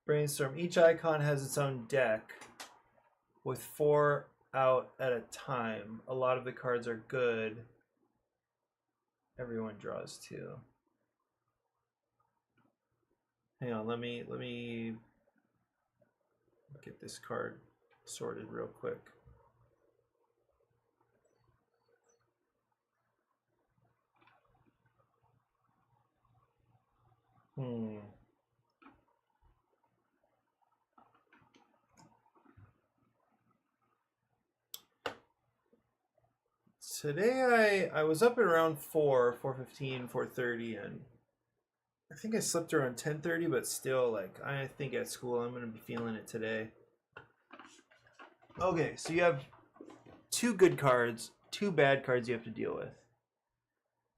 Brainstorm. Each icon has its own deck with 4 out at a time. A lot of the cards are good. Everyone draws 2. Hang on, let me get this card sorted real quick. Today I was up at around 4:15, 4:30, and I think I slept around 10:30, but still, like, I think at school I'm gonna be feeling it today. Okay, so you have 2 good cards, 2 bad cards you have to deal with.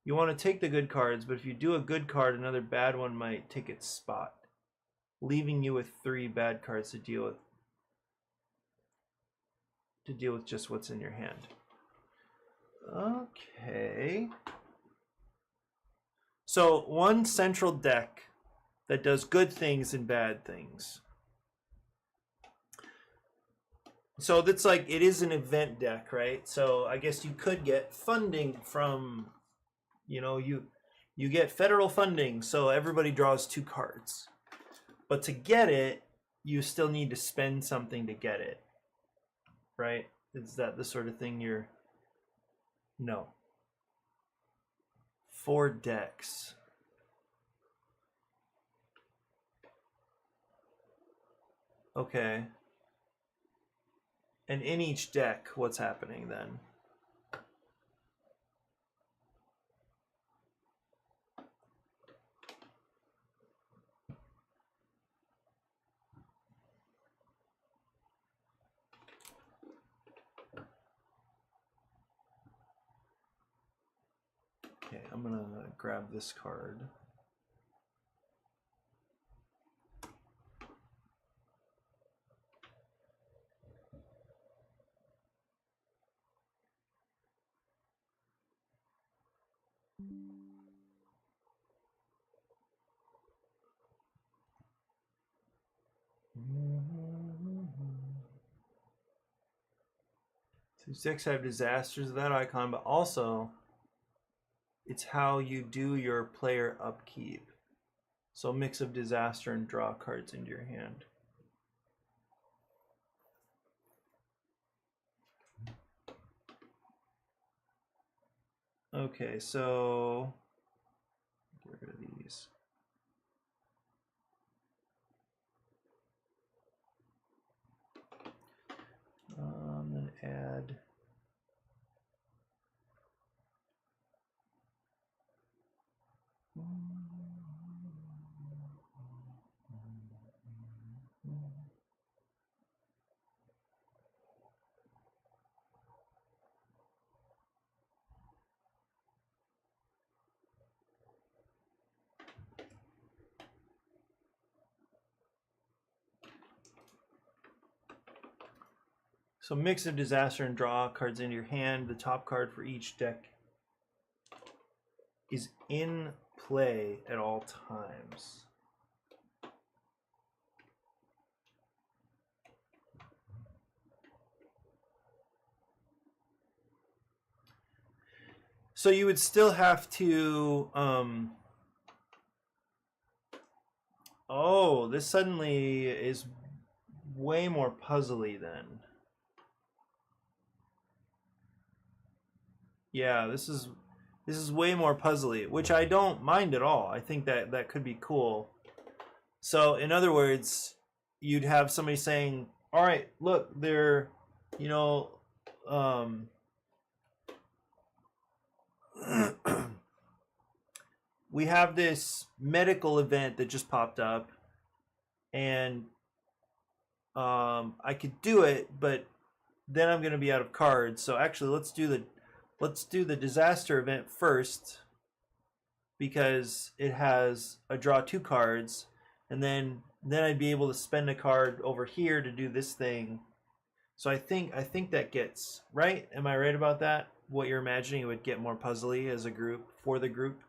You want to take the good cards, but if you do a good card, another bad one might take its spot, leaving you with 3 bad cards to deal with just what's in your hand. Okay. So one central deck that does good things and bad things. So that's like, it is an event deck, right? So I guess you could get funding from, you get federal funding, so everybody draws 2 cards. But to get it, you still need to spend something to get it, right? Is that the sort of thing you're... No. 4 decks. Okay. And in each deck, what's happening then? Okay, I'm gonna grab this card. These decks have disasters of that icon, but also it's how you do your player upkeep. So a mix of disaster and draw cards into your hand. Okay, so get rid of these. So mix of disaster and draw cards into your hand. The top card for each deck is in play at all times. So you would still have to oh, this suddenly is way more puzzly then. Yeah, this is way more puzzly, which I don't mind at all. I think that that could be cool. So in other words, you'd have somebody saying, "All right, look, they're, you know, we have this medical event that just popped up, and I could do it, but then I'm going to be out of cards. So actually, let's do the disaster event first, because it has a draw 2 cards, and then I'd be able to spend a card over here to do this thing." So I think that gets right. Am I right about that? What you're imagining, it would get more puzzly as a group for the group.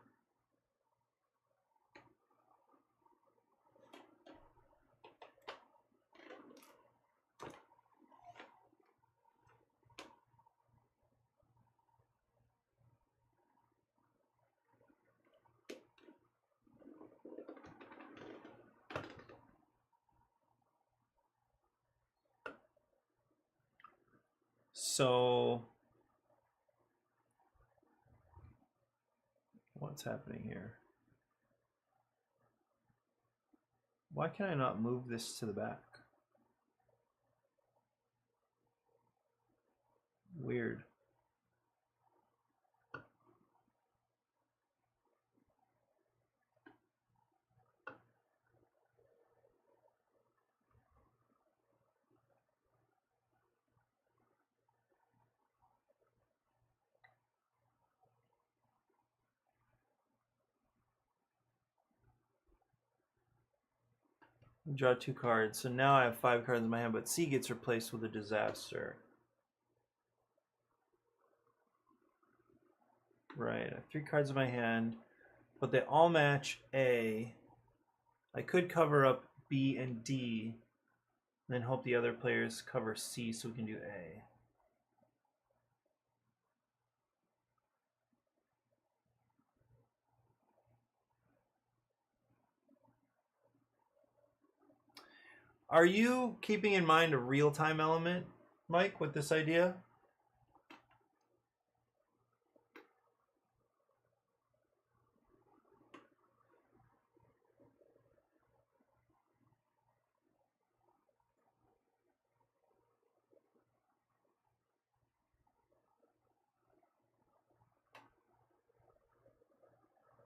So what's happening here? Why can I not move this to the back? Weird. Draw 2 cards. So now I have 5 cards in my hand, but C gets replaced with a disaster. Right, I have 3 cards in my hand, but they all match A. I could cover up B and D, and then hope the other players cover C so we can do A. Are you keeping in mind a real-time element, Mike, with this idea?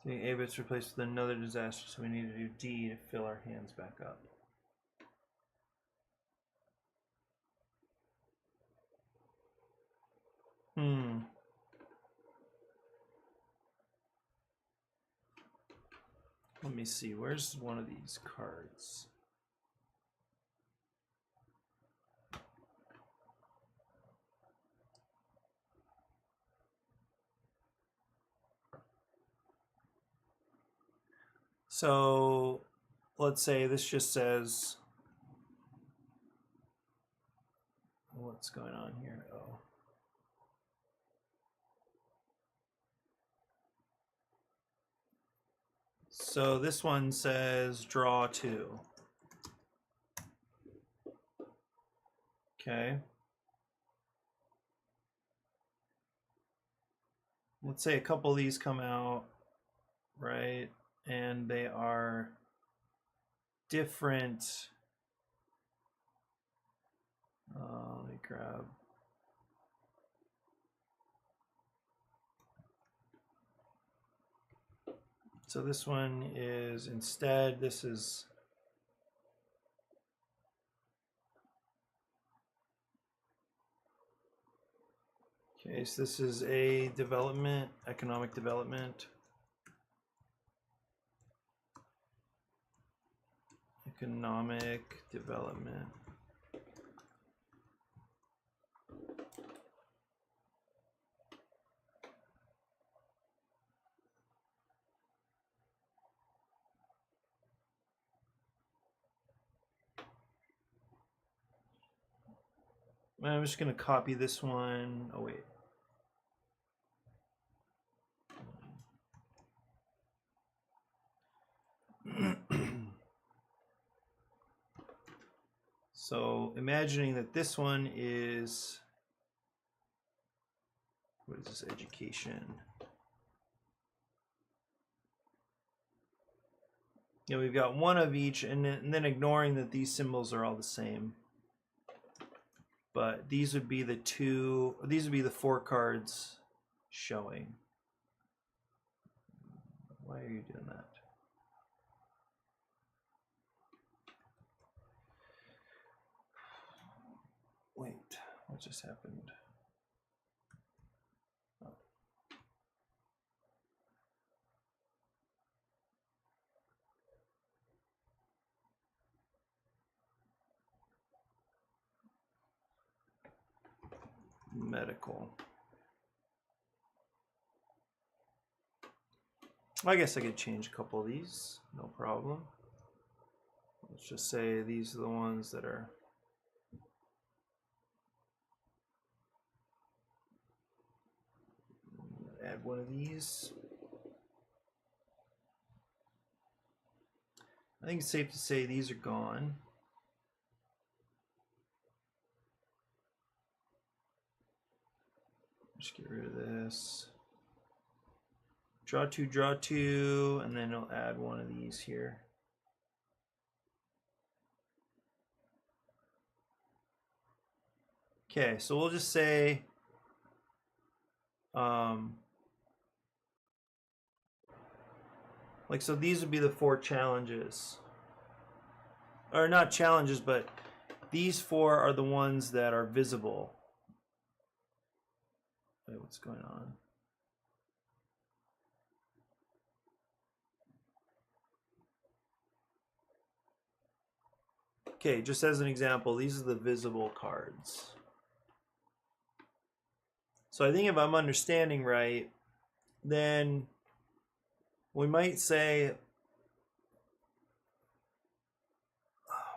Doing A bit's replaced with another disaster, so we need to do D to fill our hands back up. Let me see, where's one of these cards? So let's say this just says, what's going on here? Oh. So this one says draw 2. Okay. Let's say a couple of these come out, right? And they are different. Let me grab. So this one is instead, this is okay, so this is a development, economic development. Economic development. I'm just going to copy this one. Oh, wait. So imagining that this one is, what is this, education? Yeah, we've got one of each, and then ignoring that these symbols are all the same. But these would be the two, these would be the 4 cards showing. Why are you doing that? Wait, what just happened? Oh. Medical. I guess I could change a couple of these, no problem. Let's just say these are the ones that are add one of these. I think it's safe to say these are gone. Just get rid of this. Draw two, and then I'll add one of these here. Okay, so we'll just say like, so these would be the 4 challenges. Or not challenges, but these 4 are the ones that are visible. Wait, what's going on? Okay, just as an example, these are the visible cards. So I think if I'm understanding right, then we might say,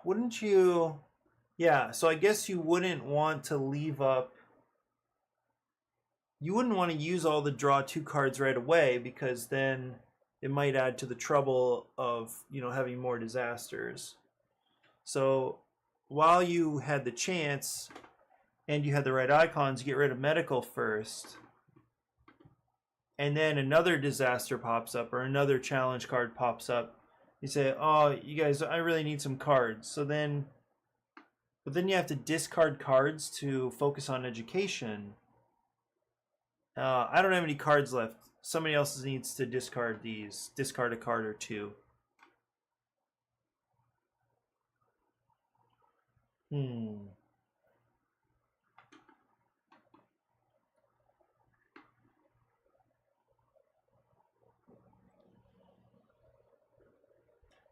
wouldn't you, yeah, so I guess you wouldn't want to leave up, you wouldn't want to use all the draw 2 cards right away, because then it might add to the trouble of, you know, having more disasters. So while you had the chance and you had the right icons, get rid of medical first, and then another disaster pops up or another challenge card pops up, you say, oh, you guys, I really need some cards. So then, but then you have to discard cards to focus on education. I don't have any cards left. Somebody else needs to discard these. Discard a card or 2.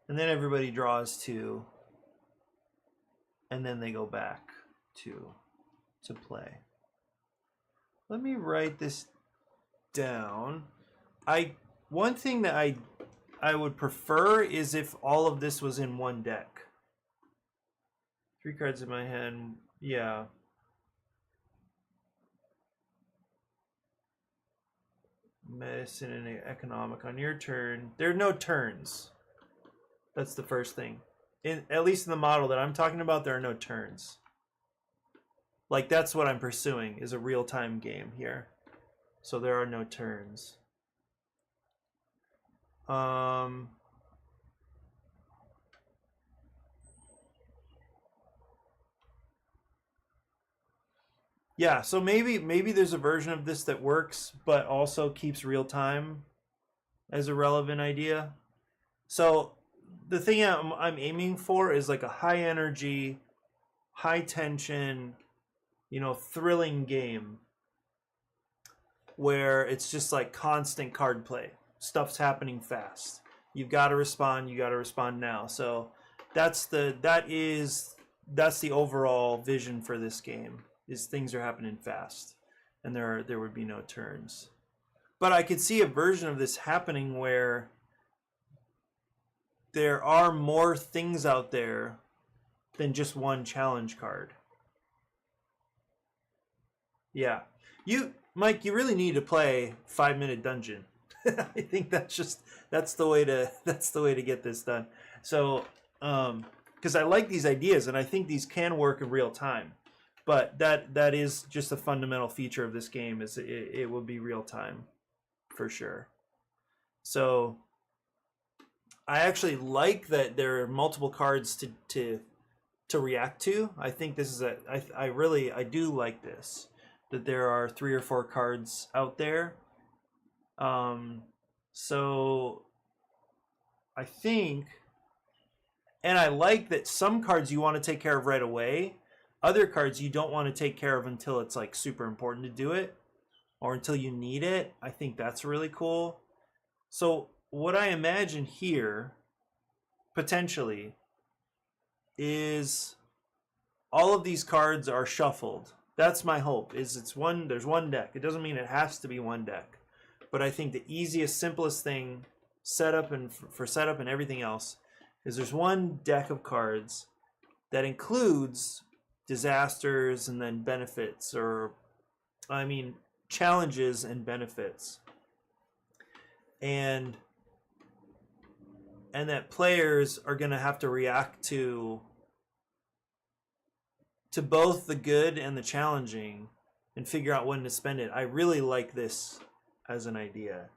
And then everybody draws 2. And then they go back to play. Let me write this down. One thing that I would prefer is if all of this was in one deck. 3 cards in my hand, yeah. Medicine and economic on your turn. There are no turns. That's the first thing. At least in the model that I'm talking about, there are no turns. Like, that's what I'm pursuing, is a real-time game here. So there are no turns. Yeah, so maybe there's a version of this that works, but also keeps real-time as a relevant idea. So the thing I'm aiming for is like a high-energy, high-tension, you know, thrilling game where it's just like constant card play. Stuff's happening fast. You've got to respond. You got to respond now. So that's the overall vision for this game. Is things are happening fast, and there would be no turns. But I could see a version of this happening where there are more things out there than just one challenge card. Yeah. Mike, you really need to play 5 Minute Dungeon. I think that's the way to get this done. So, because I like these ideas and I think these can work in real time, but that is just a fundamental feature of this game is it will be real time for sure. So I actually like that there are multiple cards to react to. I think this is I do like this, that there are 3 or 4 cards out there. So I think, and I like that some cards you want to take care of right away, other cards you don't want to take care of until it's like super important to do it or until you need it. I think that's really cool. So what I imagine here potentially is all of these cards are shuffled. That's my hope. There's one deck. It doesn't mean it has to be one deck, but I think the easiest, simplest thing for setup and everything else is there's one deck of cards that includes disasters and then benefits, or I mean challenges and benefits, and that players are going to have to react to both the good and the challenging and figure out when to spend it. I really like this as an idea.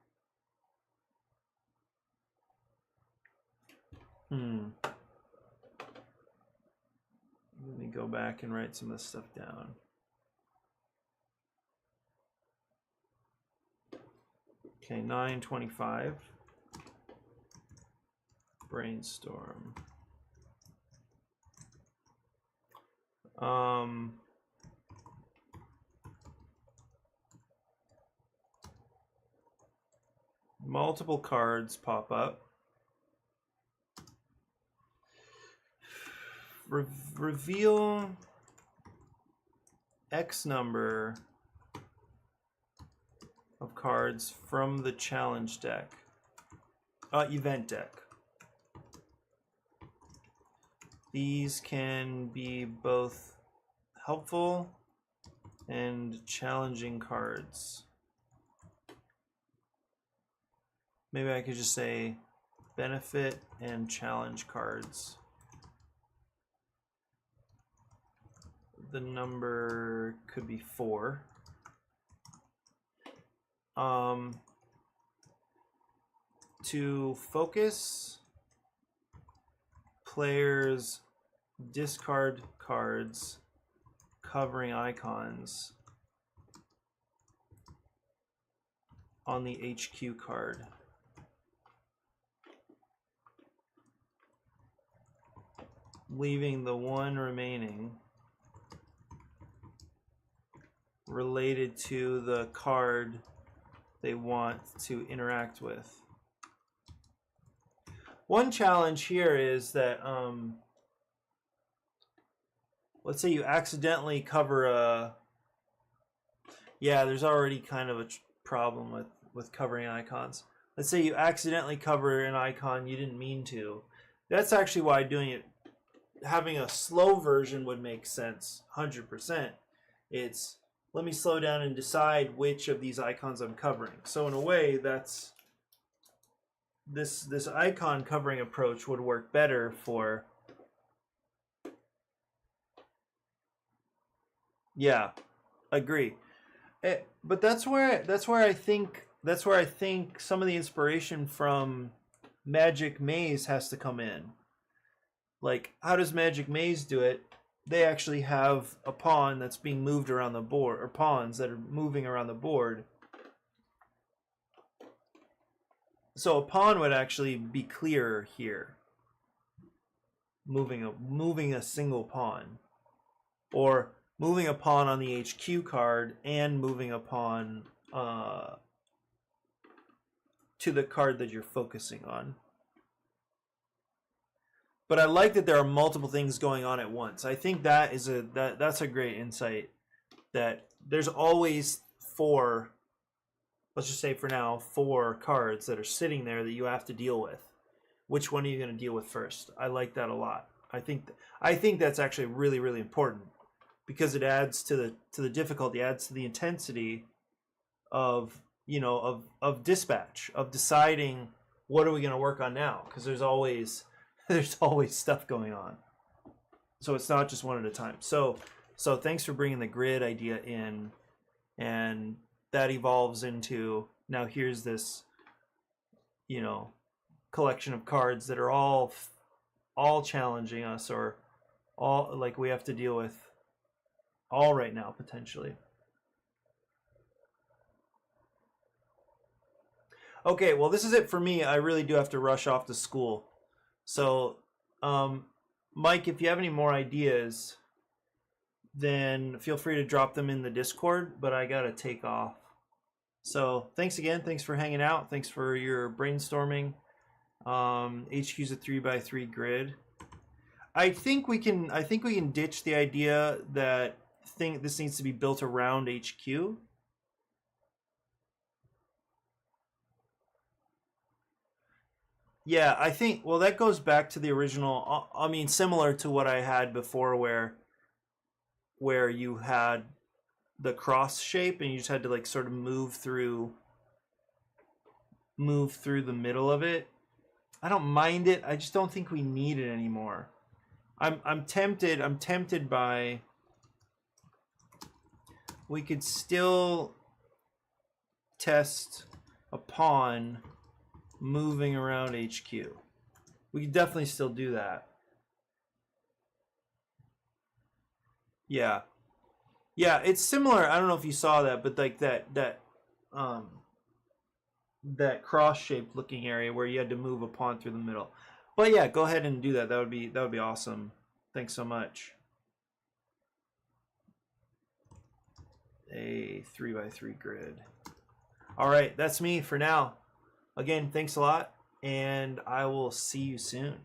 Let me go back and write some of this stuff down. Okay, 9:25. Brainstorm. Multiple cards pop up. Reveal X number of cards from the challenge deck. Event deck. These can be both helpful and challenging cards. Maybe I could just say benefit and challenge cards. The number could be 4. To focus, players discard cards covering icons on the HQ card. Leaving the one remaining related to the card they want to interact with. One challenge here is that let's say you accidentally cover a... Yeah, there's already kind of a problem with covering icons. Let's say you accidentally cover an icon you didn't mean to. That's actually why having a slow version would make sense, 100%. It's, let me slow down and decide which of these icons I'm covering. So in a way, that's this icon covering approach would work better for... Yeah, agree. But that's where I think some of the inspiration from Magic Maze has to come in. Like, how does Magic Maze do it? They actually have a pawn that's being moved around the board, or pawns that are moving around the board. So a pawn would actually be clearer here, moving a single pawn, or moving a pawn on the HQ card and moving a pawn to the card that you're focusing on. But I like that there are multiple things going on at once. I think that's a great insight, that there's always 4, let's just say for now, 4 cards that are sitting there that you have to deal with. Which one are you going to deal with first? I like that a lot. I think that's actually really, really important. because it adds to the difficulty, adds to the intensity of, you know, of dispatch, of deciding what are we going to work on now, because there's always stuff going on. So it's not just one at a time. So thanks for bringing the grid idea in, and that evolves into, now here's this, you know, collection of cards that are all challenging us, or all like we have to deal with all right now potentially. Okay, well, this is it for me. I really do have to rush off to school. So, Mike, if you have any more ideas, then feel free to drop them in the Discord, but I gotta take off. So thanks again. Thanks for hanging out. Thanks for your brainstorming. HQ's a 3x3 grid. I think we can ditch the idea that this needs to be built around HQ. Yeah, I think, well, that goes back to the original, I mean, similar to what I had before, where you had the cross shape and you just had to like sort of move through the middle of it. I don't mind it. I just don't think we need it anymore. I'm tempted by, we could still test a pawn moving around HQ. We could definitely still do that. Yeah, it's similar. I don't know if you saw that, but like that cross shaped looking area where you had to move a pawn through the middle. But yeah, go ahead and do that. That would be awesome. Thanks so much. A 3x3 grid. All right, that's me for now. Again, thanks a lot, and I will see you soon.